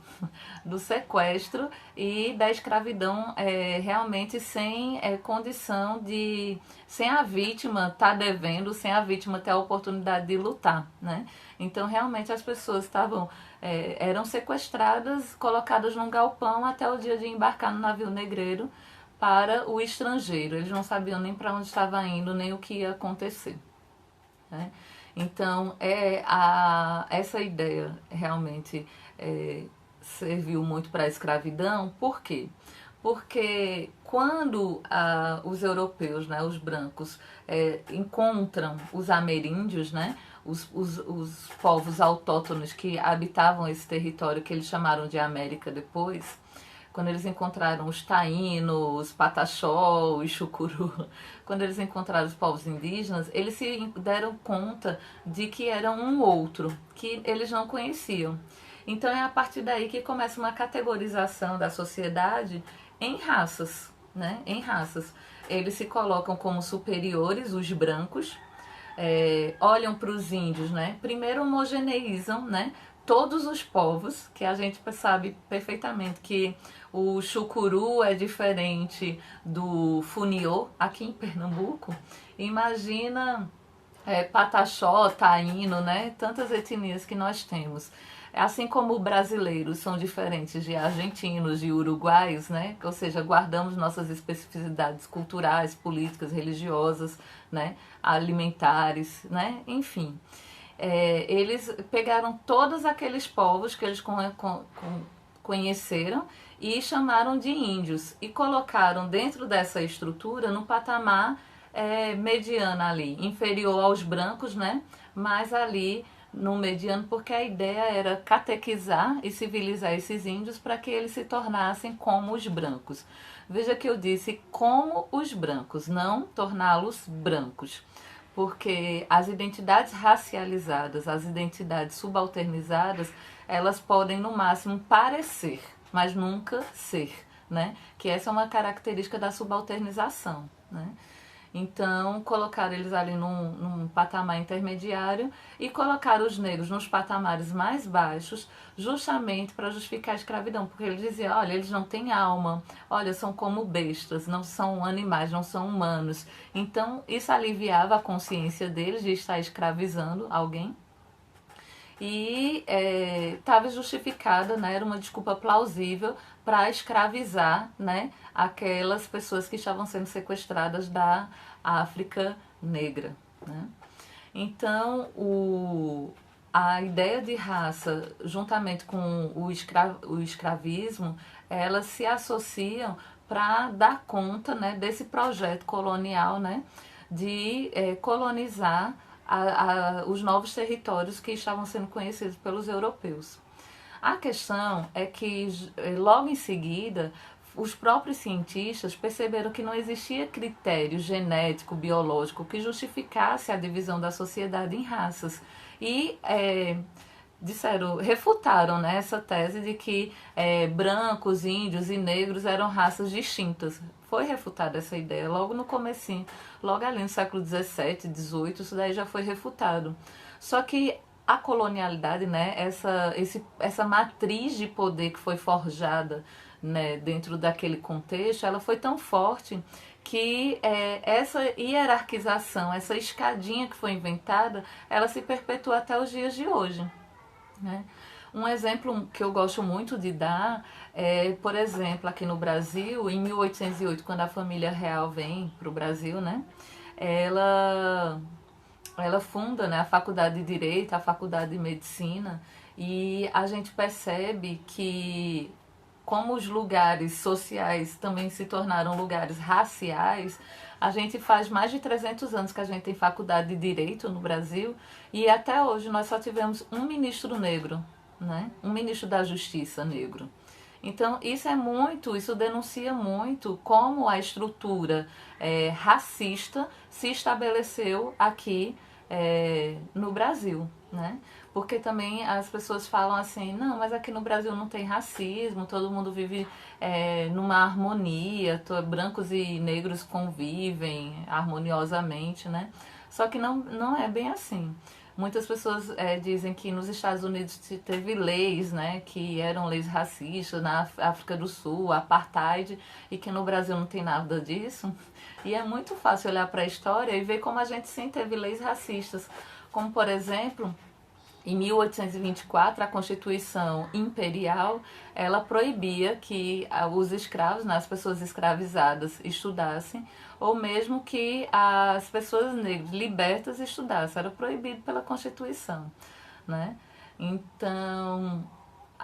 e da escravidão realmente sem condição de, sem a vítima estar devendo, sem a vítima ter a oportunidade de lutar, né? Então realmente as pessoas eram sequestradas, colocadas num galpão até o dia de embarcar no navio negreiro para o estrangeiro. Eles não sabiam nem para onde estava indo, nem o que ia acontecer, né? Então, essa ideia realmente serviu muito para a escravidão. Por quê? Porque quando os europeus, né, os brancos, encontram os ameríndios, né, os povos autóctonos que habitavam esse território que eles chamaram de América depois, quando eles encontraram os taínos, os pataxó, os chucuru, quando eles encontraram os povos indígenas, eles se deram conta de que eram um outro, que eles não conheciam. Então é a partir daí que começa uma categorização da sociedade em raças, né? Em raças. Eles se colocam como superiores, os brancos, olham para os índios, né? Primeiro homogeneizam, né, todos os povos, que a gente sabe perfeitamente que o chucuru é diferente do funiô aqui em Pernambuco. Imagina pataxó, taíno, né? Tantas etnias que nós temos. Assim como brasileiros são diferentes de argentinos, de uruguaios, né? Ou seja, guardamos nossas especificidades culturais, políticas, religiosas, né? Alimentares, né? Enfim. Eles pegaram todos aqueles povos que eles conheceram e chamaram de índios e colocaram dentro dessa estrutura no patamar mediano ali, inferior aos brancos, né? mas ali no mediano, porque a ideia era catequizar e civilizar esses índios para que eles se tornassem como os brancos. Veja que eu disse como os brancos, não torná-los brancos, porque as identidades racializadas, as identidades subalternizadas, elas podem no máximo parecer, mas nunca ser, né? Que essa é uma característica da subalternização, né? Então, colocaram eles ali num patamar intermediário e colocaram os negros nos patamares mais baixos, justamente para justificar a escravidão, porque eles diziam, olha, eles não têm alma, olha, são como bestas, não são animais, não são humanos. Então, isso aliviava a consciência deles de estar escravizando alguém. E estava justificada, né, era uma desculpa plausível para escravizar, né, aquelas pessoas que estavam sendo sequestradas da África Negra, né? Então, a ideia de raça, juntamente com o escravismo, elas se associam para dar conta, né, desse projeto colonial, né, de colonizar os novos territórios que estavam sendo conhecidos pelos europeus. A questão é que, logo em seguida, os próprios cientistas perceberam que não existia critério genético, biológico que justificasse a divisão da sociedade em raças. E refutaram, né, essa tese de que brancos, índios e negros eram raças distintas. Foi refutada essa ideia logo no comecinho, logo ali no século XVII, XVIII, isso daí já foi refutado. Só que a colonialidade, né, essa matriz de poder que foi forjada, né, dentro daquele contexto, ela foi tão forte que essa hierarquização, essa escadinha que foi inventada, ela se perpetua até os dias de hoje, né? Um exemplo que eu gosto muito de dar é, por exemplo, aqui no Brasil, em 1808, quando a família real vem para o Brasil, né, ela, ela funda, né, a Faculdade de Direito, a Faculdade de Medicina, e a gente percebe que, como os lugares sociais também se tornaram lugares raciais, a gente faz mais de 300 anos que a gente tem faculdade de Direito no Brasil e até hoje nós só tivemos um ministro negro, né? Um ministro da Justiça negro. Então, isso denuncia muito como a estrutura racista se estabeleceu aqui no Brasil, né? Porque também as pessoas falam assim, não, mas aqui no Brasil não tem racismo, todo mundo vive numa harmonia, brancos e negros convivem harmoniosamente, né? Só que não é bem assim. Muitas pessoas dizem que nos Estados Unidos teve leis, né, que eram leis racistas, na África do Sul, apartheid, e que no Brasil não tem nada disso. E é muito fácil olhar para a história e ver como a gente sim teve leis racistas. Como, por exemplo, em 1824, a Constituição Imperial, ela proibia que os escravos, né, as pessoas escravizadas, estudassem, ou mesmo que as pessoas negras libertas estudassem. Era proibido pela Constituição, né? Então,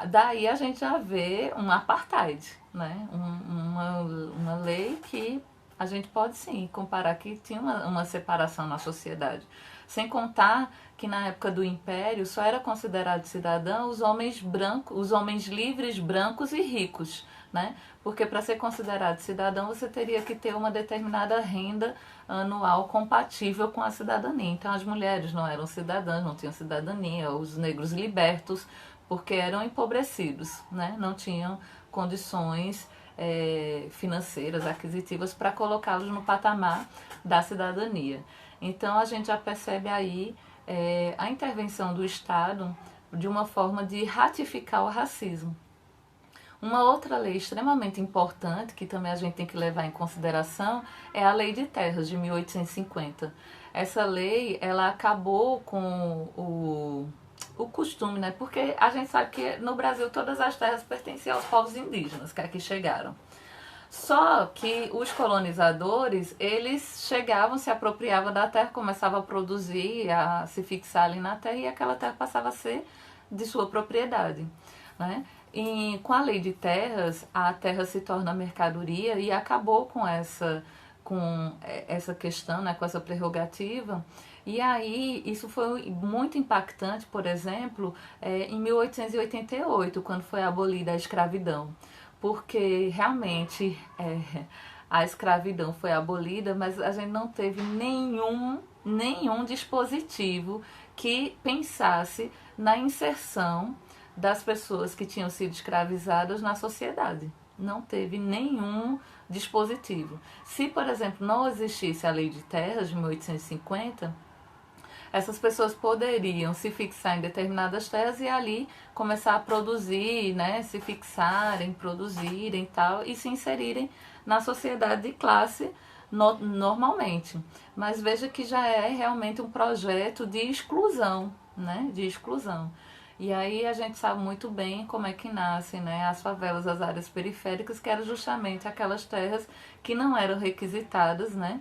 daí a gente já vê um apartheid, né? Uma lei que a gente pode sim comparar que tinha uma separação na sociedade. Sem contar que na época do Império só era considerado cidadão os homens brancos, os homens livres, brancos e ricos, né? Porque para ser considerado cidadão você teria que ter uma determinada renda anual compatível com a cidadania. Então as mulheres não eram cidadãs, não tinham cidadania, os negros libertos, porque eram empobrecidos, né? Não tinham condições financeiras, aquisitivas para colocá-los no patamar da cidadania. Então a gente já percebe aí a intervenção do Estado de uma forma de ratificar o racismo. Uma outra lei extremamente importante, que também a gente tem que levar em consideração, é a Lei de Terras, de 1850. Essa lei, ela acabou com o costume, né? Porque a gente sabe que no Brasil todas as terras pertenciam aos povos indígenas que aqui chegaram. Só que os colonizadores, eles chegavam, se apropriavam da terra, começavam a produzir, a se fixar ali na terra e aquela terra passava a ser de sua propriedade, né? E com a lei de terras, a terra se torna mercadoria e acabou com essa questão, né, com essa prerrogativa E aí, isso foi muito impactante, por exemplo, em 1888, quando foi abolida a escravidão. Porque realmente a escravidão foi abolida, mas a gente não teve nenhum dispositivo que pensasse na inserção das pessoas que tinham sido escravizadas na sociedade. Não teve nenhum dispositivo. Se, por exemplo, não existisse a Lei de Terras de 1850, essas pessoas poderiam se fixar em determinadas terras e ali começar a produzir, né, se fixarem, produzirem e tal, e se inserirem na sociedade de classe normalmente. Mas veja que já é realmente um projeto de exclusão, né, de exclusão. E aí a gente sabe muito bem como é que nascem, né, as favelas, as áreas periféricas, que eram justamente aquelas terras que não eram requisitadas, né,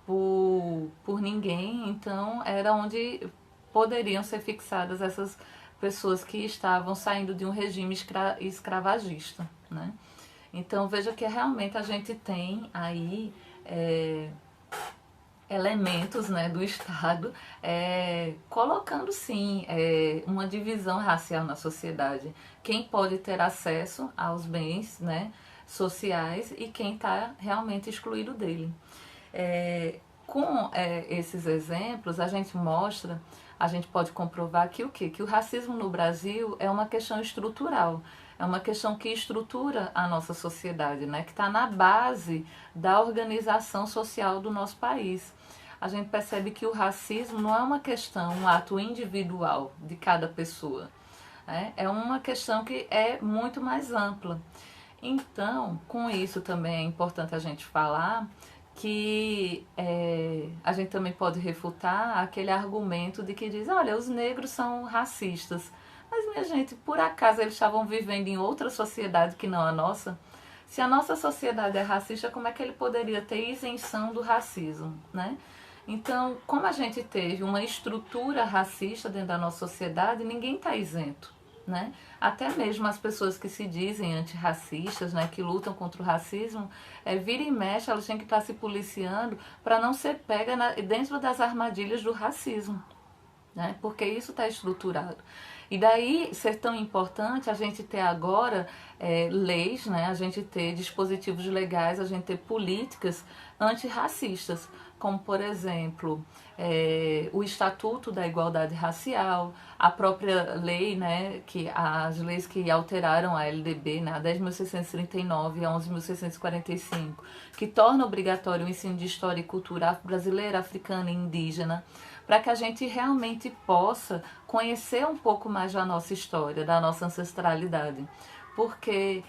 por ninguém, então era onde poderiam ser fixadas essas pessoas que estavam saindo de um regime escravagista, né? Então veja que realmente a gente tem aí elementos, né, do Estado colocando sim uma divisão racial na sociedade. Quem pode ter acesso aos bens, né, sociais e quem está realmente excluído dele. Com esses exemplos, a gente mostra, a gente pode comprovar que o quê? Que o racismo no Brasil é uma questão estrutural, é uma questão que estrutura a nossa sociedade, né? Que está na base da organização social do nosso país. A gente percebe que o racismo não é uma questão, um ato individual de cada pessoa, né? É uma questão que é muito mais ampla. Então, com isso também é importante a gente falar que a gente também pode refutar aquele argumento de que diz, olha, os negros são racistas. Mas, minha gente, por acaso eles estavam vivendo em outra sociedade que não a nossa? Se a nossa sociedade é racista, como é que ele poderia ter isenção do racismo, né? Então, como a gente teve uma estrutura racista dentro da nossa sociedade, ninguém está isento, né? Até mesmo as pessoas que se dizem antirracistas, né, que lutam contra o racismo, vira e mexe, elas têm que estar se policiando para não ser pega dentro das armadilhas do racismo, né? Porque isso está estruturado. E daí ser tão importante a gente ter agora leis, né? A gente ter dispositivos legais, a gente ter políticas antirracistas, como por exemplo o Estatuto da Igualdade Racial, a própria lei, né, as leis que alteraram a LDB, né, a 10.639 e a 11.645, que torna obrigatório o ensino de história e cultura brasileira, africana e indígena, para que a gente realmente possa conhecer um pouco mais da nossa história, da nossa ancestralidade. Porque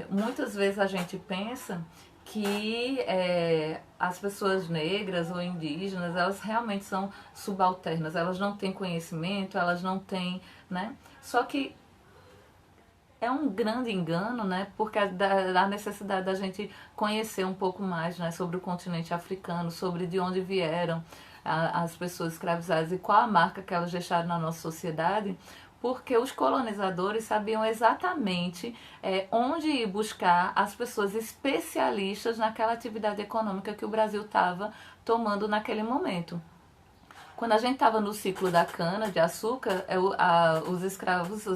muitas vezes a gente pensa que as pessoas negras ou indígenas, elas realmente são subalternas, elas não têm conhecimento, elas não têm, né? Só que é um grande engano, né? Porque da necessidade da gente conhecer um pouco mais, né, sobre o continente africano, sobre de onde vieram as pessoas escravizadas e qual a marca que elas deixaram na nossa sociedade, porque os colonizadores sabiam exatamente onde ir buscar as pessoas especialistas naquela atividade econômica que o Brasil estava tomando naquele momento. Quando a gente estava no ciclo da cana-de-açúcar, os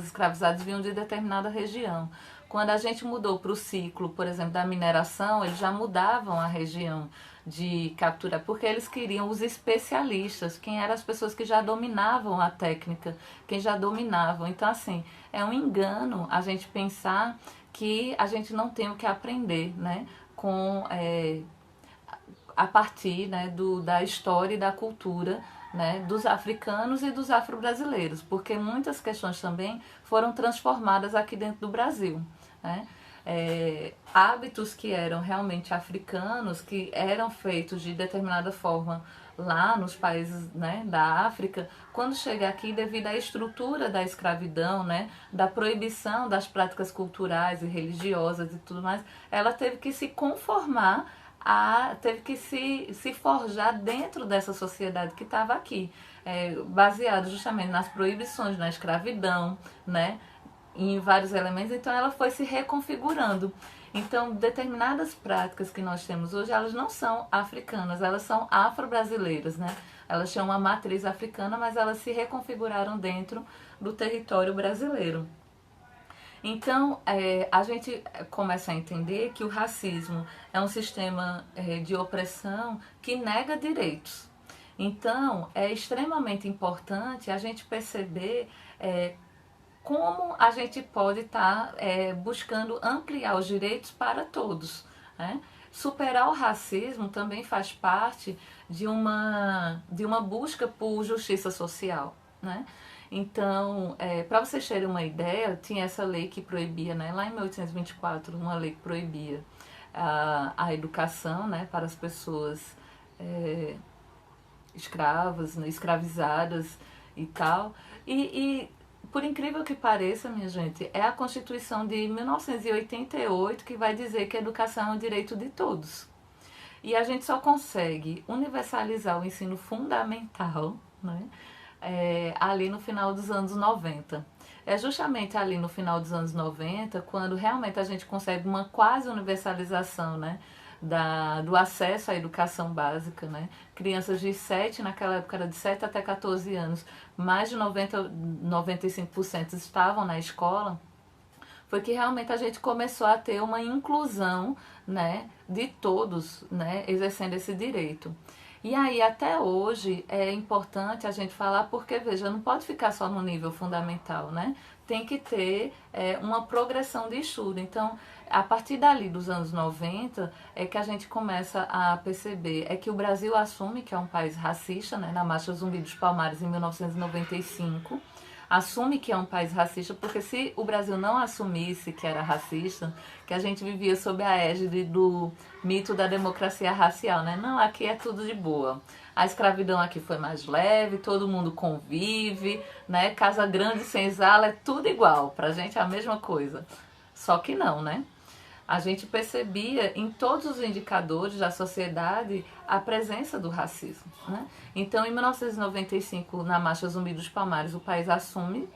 escravizados vinham de determinada região. Quando a gente mudou para o ciclo, por exemplo, da mineração, eles já mudavam a região de captura, porque eles queriam os especialistas, quem eram as pessoas que já dominavam a técnica, quem já dominavam. Então, assim, é um engano a gente pensar que a gente não tem o que aprender, né, a partir, né, da história e da cultura, né, dos africanos e dos afro-brasileiros, porque muitas questões também foram transformadas aqui dentro do Brasil, né? Hábitos que eram realmente africanos, que eram feitos de determinada forma lá nos países, né, da África, quando chega aqui, devido à estrutura da escravidão, né, da proibição das práticas culturais e religiosas e tudo mais, ela teve que se conformar, teve que se forjar dentro dessa sociedade que estava aqui, baseado justamente nas proibições, na escravidão, né, em vários elementos. Então ela foi se reconfigurando. Então determinadas práticas que nós temos hoje, elas não são africanas, elas são afro-brasileiras, né? Elas tinham uma matriz africana, mas elas se reconfiguraram dentro do território brasileiro. Então, a gente começa a entender que o racismo é um sistema de opressão que nega direitos. Então, é extremamente importante a gente perceber como a gente pode estar buscando ampliar os direitos para todos, né? Superar o racismo também faz parte de uma busca por justiça social, né? Então, para vocês terem uma ideia, tinha essa lei que proibia, né, lá em 1824, uma lei que proibia a educação, né, para as pessoas escravas, né, escravizadas e tal. E por incrível que pareça, minha gente, é a Constituição de 1988 que vai dizer que a educação é um direito de todos. E a gente só consegue universalizar o ensino fundamental, né, ali no final dos anos 90. É justamente ali no final dos anos 90 quando realmente a gente consegue uma quase universalização, né, do acesso à educação básica, né? Crianças de 7, naquela época era de 7 até 14 anos, mais de 95% estavam na escola, foi que realmente a gente começou a ter uma inclusão, né, de todos, né, exercendo esse direito. E aí, até hoje, é importante a gente falar, porque, veja, não pode ficar só no nível fundamental, né? Tem que ter uma progressão de estudo. Então, a partir dali dos anos 90, é que a gente começa a perceber que o Brasil assume que é um país racista, né? Na Marcha Zumbi dos Palmares, em 1995, assume que é um país racista, porque se o Brasil não assumisse que era racista, que a gente vivia sob a égide do mito da democracia racial, né? Não, aqui é tudo de boa. A escravidão aqui foi mais leve, todo mundo convive, né? Casa grande sem sala, é tudo igual, pra gente é a mesma coisa. Só que não, né? A gente percebia em todos os indicadores da sociedade a presença do racismo, né? Então, em 1995, na Marcha Zumbi dos Palmares, o país assume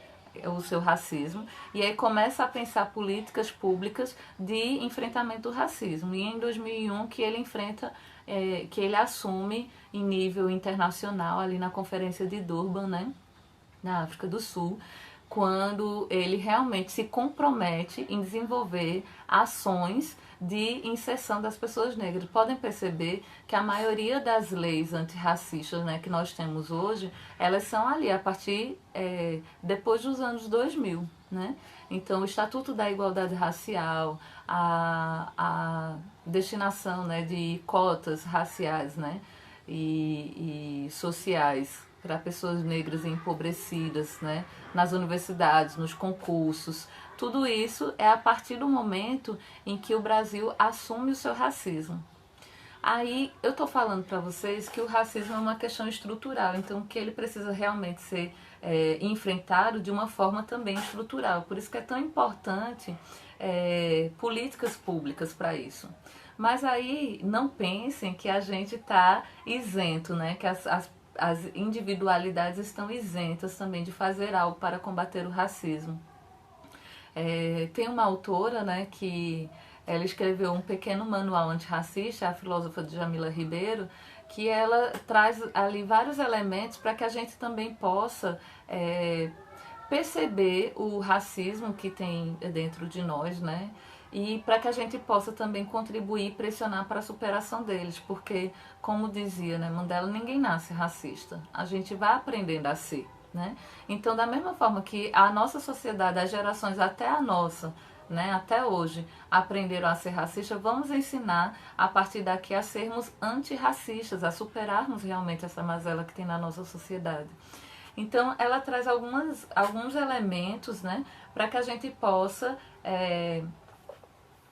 o seu racismo e aí começa a pensar políticas públicas de enfrentamento do racismo. E em 2001 que ele enfrenta, que ele assume em nível internacional ali na Conferência de Durban, né, na África do Sul, quando ele realmente se compromete em desenvolver ações de inserção das pessoas negras. Podem perceber que a maioria das leis antirracistas, né, que nós temos hoje, elas são ali a partir depois dos anos 2000, né? Então, o Estatuto da Igualdade Racial, a destinação, né, de cotas raciais, né, e sociais para pessoas negras e empobrecidas, né, nas universidades, nos concursos. Tudo isso é a partir do momento em que o Brasil assume o seu racismo. Aí eu estou falando para vocês que o racismo é uma questão estrutural, então que ele precisa realmente ser enfrentado de uma forma também estrutural. Por isso que é tão importante políticas públicas para isso. Mas aí não pensem que a gente está isento, né? Que as individualidades estão isentas também de fazer algo para combater o racismo. Tem uma autora, né, que ela escreveu um pequeno manual antirracista, a filósofa Djamila Ribeiro, que ela traz ali vários elementos para que a gente também possa perceber o racismo que tem dentro de nós, né? E para que a gente possa também contribuir e pressionar para a superação deles, porque, como dizia, né, Mandela, ninguém nasce racista, a gente vai aprendendo a ser, né? Então, da mesma forma que a nossa sociedade, as gerações até a nossa, né, até hoje, aprenderam a ser racistas, vamos ensinar a partir daqui a sermos antirracistas, a superarmos realmente essa mazela que tem na nossa sociedade. Então, ela traz alguns elementos, né, para que a gente possa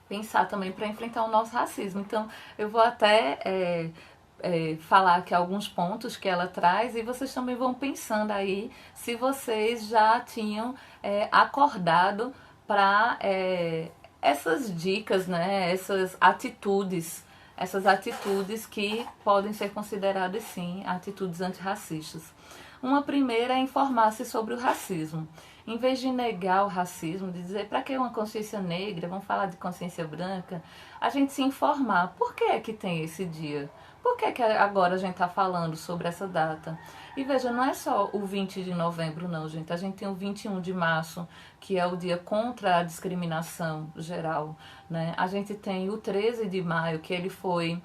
pensar também para enfrentar o nosso racismo. Então, eu vou até falar aqui alguns pontos que ela traz e vocês também vão pensando aí se vocês já tinham acordado para essas dicas, né, essas atitudes que podem ser consideradas, sim, atitudes antirracistas. Uma primeira é informar-se sobre o racismo. em vez de negar o racismo, de dizer para que uma consciência negra, vamos falar de consciência branca, a gente se informar. Por que é que tem esse dia? Por que é que agora a gente está falando sobre essa data? E veja, não é só o 20 de novembro não, gente. A gente tem o 21 de março, que é o dia contra a discriminação geral, né? A gente tem o 13 de maio, que ele foi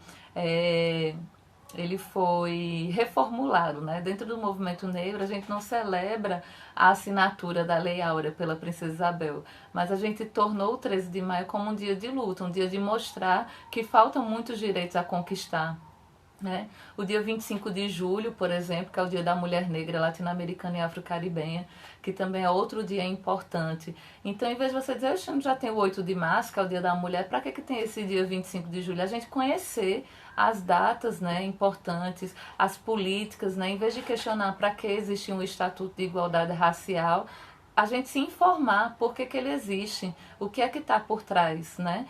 reformulado, né? Dentro do movimento negro, a gente não celebra a assinatura da Lei Áurea pela Princesa Isabel, mas a gente tornou o 13 de maio como um dia de luta, um dia de mostrar que faltam muitos direitos a conquistar, né? O dia 25 de julho, por exemplo, que é o dia da mulher negra latino-americana e afro-caribenha, que também é outro dia importante. Então, em vez de você dizer, já tem o 8 de março, que é o dia da mulher, para que tem esse dia 25 de julho? A gente conhecer as datas, né, importantes, as políticas, né, em vez de questionar para que existe um estatuto de igualdade racial, a gente se informar por que ele existe, o que é que está por trás, né,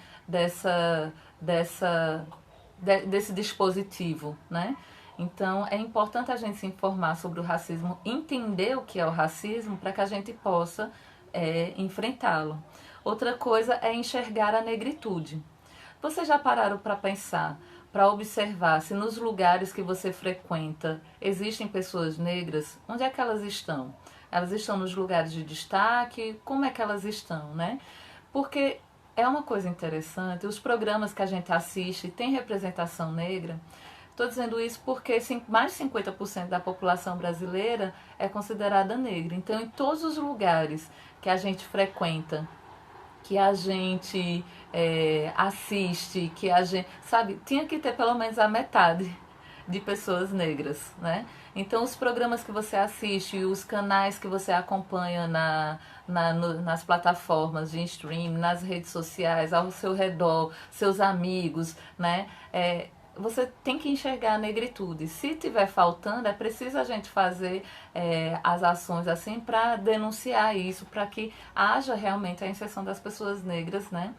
desse dispositivo, né? Então, é importante a gente se informar sobre o racismo, entender o que é o racismo para que a gente possa enfrentá-lo. Outra coisa é enxergar a negritude. Vocês já pararam para pensar, para observar se nos lugares que você frequenta existem pessoas negras? Onde é que elas estão? Elas estão nos lugares de destaque? Como é que elas estão, né? Porque é uma coisa interessante, os programas que a gente assiste têm representação negra. Estou dizendo isso porque mais de 50% da população brasileira é considerada negra. Então, em todos os lugares que a gente frequenta, que a gente assiste, que a gente, sabe, tinha que ter pelo menos a metade de pessoas negras, né? Então, os programas que você assiste, os canais que você acompanha nas plataformas de streaming, nas redes sociais, ao seu redor, seus amigos, né? Você tem que enxergar a negritude. Se tiver faltando, é preciso a gente fazer as ações assim para denunciar isso, para que haja realmente a inserção das pessoas negras, né?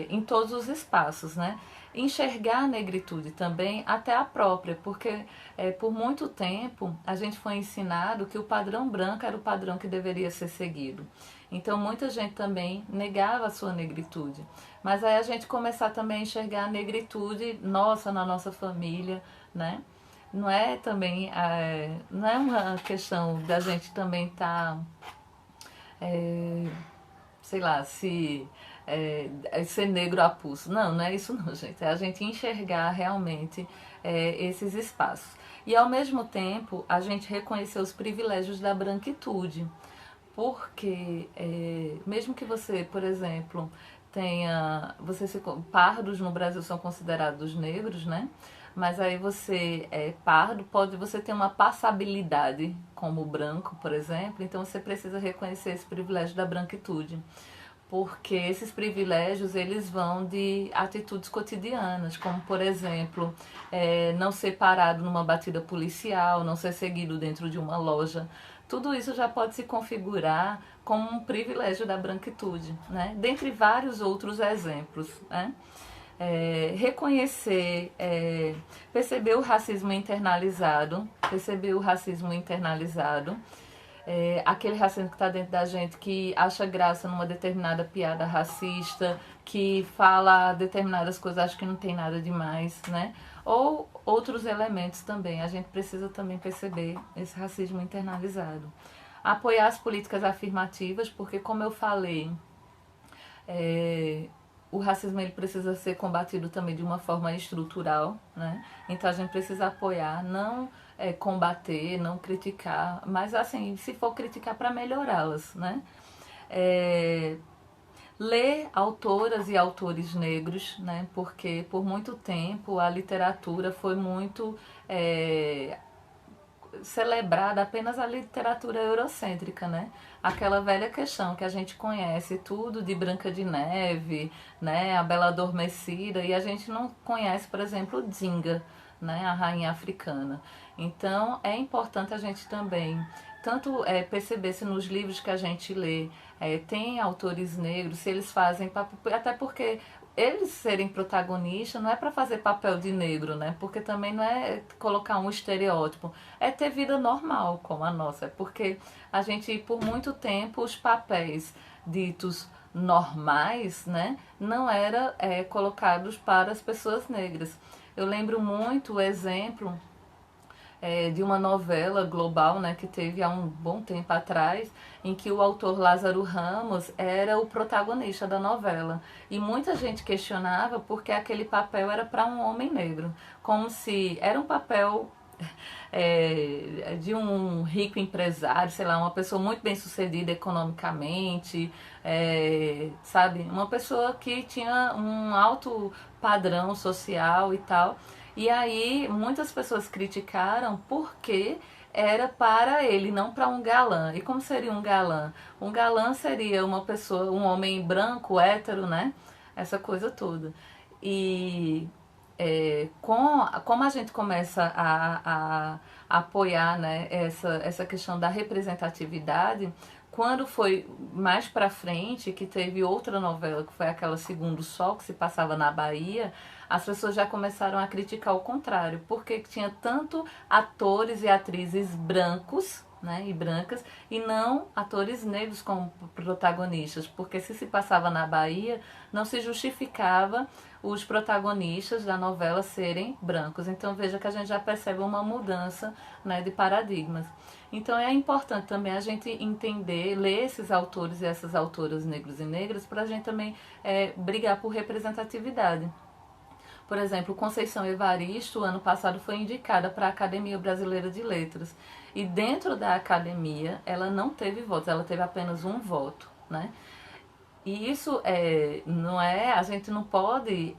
Em todos os espaços, né? Enxergar a negritude também, até a própria, porque por muito tempo a gente foi ensinado que o padrão branco era o padrão que deveria ser seguido. Então muita gente também negava a sua negritude. Mas aí a gente começar também a enxergar a negritude nossa, na nossa família, né? Não é também, não é uma questão da gente também estar, sei lá, ser negro a pulso. Não, não é isso não, gente. É a gente enxergar realmente esses espaços. E ao mesmo tempo, a gente reconhecer os privilégios da branquitude. Porque mesmo que você, por exemplo, pardos no Brasil são considerados negros, né? Mas aí você é pardo, você ter uma passabilidade como branco, por exemplo, então você precisa reconhecer esse privilégio da branquitude. Porque esses privilégios, eles vão de atitudes cotidianas, como, por exemplo, não ser parado numa batida policial, não ser seguido dentro de uma loja. Tudo isso já pode se configurar como um privilégio da branquitude, né? Dentre vários outros exemplos, né? Reconhecer, perceber o racismo internalizado, aquele racismo que está dentro da gente, que acha graça numa determinada piada racista, que fala determinadas coisas, acho que não tem nada demais, né? Ou outros elementos também. A gente precisa também perceber esse racismo internalizado. Apoiar as políticas afirmativas, porque, como eu falei, o racismo ele precisa ser combatido também de uma forma estrutural, né? Então a gente precisa apoiar, não combater, não criticar, mas assim, se for criticar, para melhorá-las, né? Ler autoras e autores negros, né? Porque por muito tempo a literatura foi muito celebrada apenas a literatura eurocêntrica, né? Aquela velha questão que a gente conhece tudo de Branca de Neve, né? A Bela Adormecida, e a gente não conhece, por exemplo, Dinga, né? A rainha africana. Então é importante a gente também tanto perceber se nos livros que a gente lê tem autores negros, se eles fazem até porque eles serem protagonistas não é para fazer papel de negro, né? Porque também não é colocar um estereótipo, é ter vida normal como a nossa, é porque a gente por muito tempo os papéis ditos normais, né, não eram colocados para as pessoas negras. Eu lembro muito o exemplo de uma novela global, né, que teve há um bom tempo atrás, em que o autor Lázaro Ramos era o protagonista da novela. E muita gente questionava porque aquele papel era para um homem negro, como se era um papel de um rico empresário, sei lá, uma pessoa muito bem sucedida economicamente, sabe? Uma pessoa que tinha um alto padrão social e tal. E aí muitas pessoas criticaram porque era para ele, não para um galã. E como seria um galã? Um galã seria uma pessoa, um homem branco, hétero, né? Essa coisa toda. E como a gente começa a apoiar, né, essa questão da representatividade, quando foi mais pra frente, que teve outra novela, que foi aquela Segundo Sol, que se passava na Bahia, as pessoas já começaram a criticar o contrário, porque tinha tanto atores e atrizes brancos, né, e brancas, e não atores negros como protagonistas, porque se passava na Bahia, não se justificava os protagonistas da novela serem brancos. Então veja que a gente já percebe uma mudança, né, de paradigmas. Então é importante também a gente entender, ler esses autores e essas autoras negros e negras para a gente também brigar por representatividade. Por exemplo, Conceição Evaristo, ano passado, foi indicada para a Academia Brasileira de Letras. E dentro da academia, ela não teve votos, ela teve apenas um voto, né? E isso não é, a gente não pode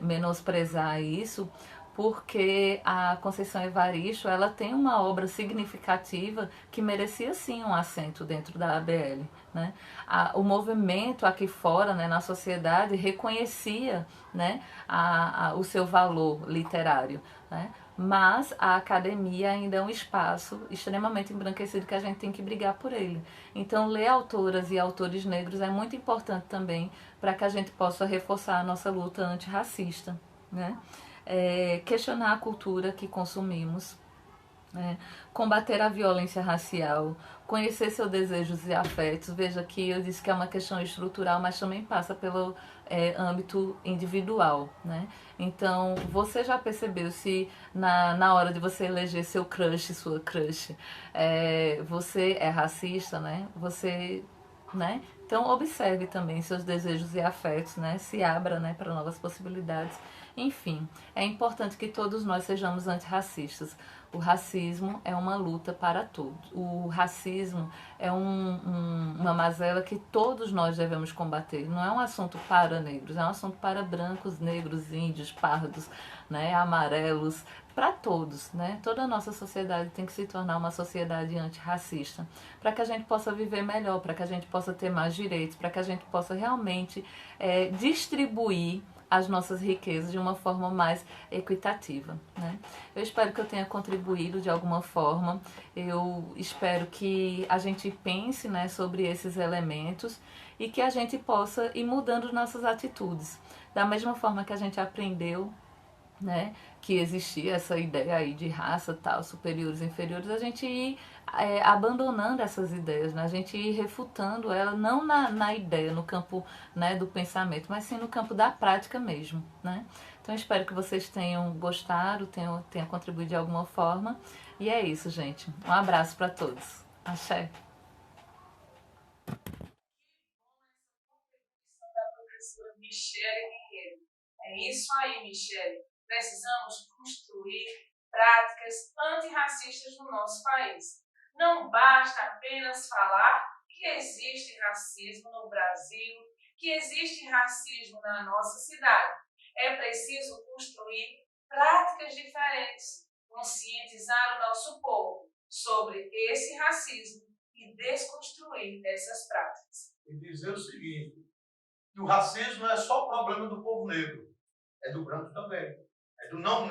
menosprezar isso, porque a Conceição Evaristo, ela tem uma obra significativa que merecia sim um assento dentro da ABL, né? O movimento aqui fora, né, na sociedade, reconhecia, né, o seu valor literário, né? Mas a academia ainda é um espaço extremamente embranquecido que a gente tem que brigar por ele. Então, ler autoras e autores negros é muito importante também para que a gente possa reforçar a nossa luta antirracista, né? Questionar a cultura que consumimos, combater a violência racial, conhecer seus desejos e afetos. Veja que eu disse que é uma questão estrutural, mas também passa pelo âmbito individual, né? Então, você já percebeu se na hora de você eleger seu crush, sua crush, você é racista, né? Você, né? Então, observe também seus desejos e afetos, né? Se abra, né, para novas possibilidades. Enfim, é importante que todos nós sejamos antirracistas. O racismo é uma luta para todos. O racismo é uma mazela que todos nós devemos combater. Não é um assunto para negros, é um assunto para brancos, negros, índios, pardos, né, amarelos, para todos, né? Toda a nossa sociedade tem que se tornar uma sociedade antirracista, para que a gente possa viver melhor, para que a gente possa ter mais direitos, para que a gente possa realmente distribuir as nossas riquezas de uma forma mais equitativa, né? Eu espero que eu tenha contribuído de alguma forma, eu espero que a gente pense, né, sobre esses elementos e que a gente possa ir mudando nossas atitudes. Da mesma forma que a gente aprendeu, né, que existia essa ideia aí de raça, tal, superiores e inferiores, a gente ir abandonando essas ideias, né, a gente ir refutando ela, não na ideia, no campo, né, do pensamento, mas sim no campo da prática mesmo, né. Então eu espero que vocês tenham gostado, tenham contribuído de alguma forma, e é isso, gente. Um abraço para todos. Axé. Da professora Michele Guerreiro. É isso aí, Michele. Precisamos construir práticas antirracistas no nosso país. Não basta apenas falar que existe racismo no Brasil, que existe racismo na nossa cidade. É preciso construir práticas diferentes, conscientizar o nosso povo sobre esse racismo e desconstruir essas práticas. E dizer o seguinte, que o racismo não é só problema do povo negro, é do branco também, é do não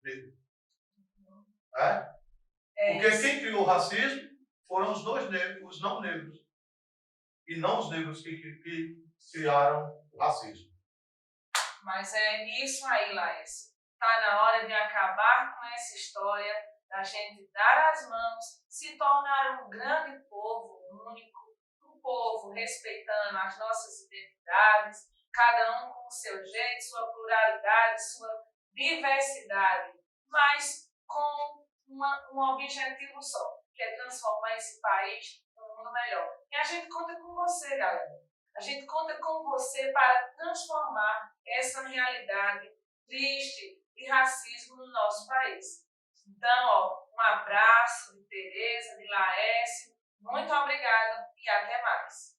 negro. Porque quem criou o racismo foram os dois negros, os não negros, e não os negros que criaram o racismo. Mas é isso aí, Laércio. Está na hora de acabar com essa história, da gente dar as mãos, se tornar um grande povo único, um povo respeitando as nossas identidades, cada um com o seu jeito, sua pluralidade, sua diversidade, mas com um objetivo só, que é transformar esse país num mundo melhor. E a gente conta com você, galera. A gente conta com você para transformar essa realidade triste de racismo no nosso país. Então, um abraço de Tereza, de Laércio, muito obrigado e até mais.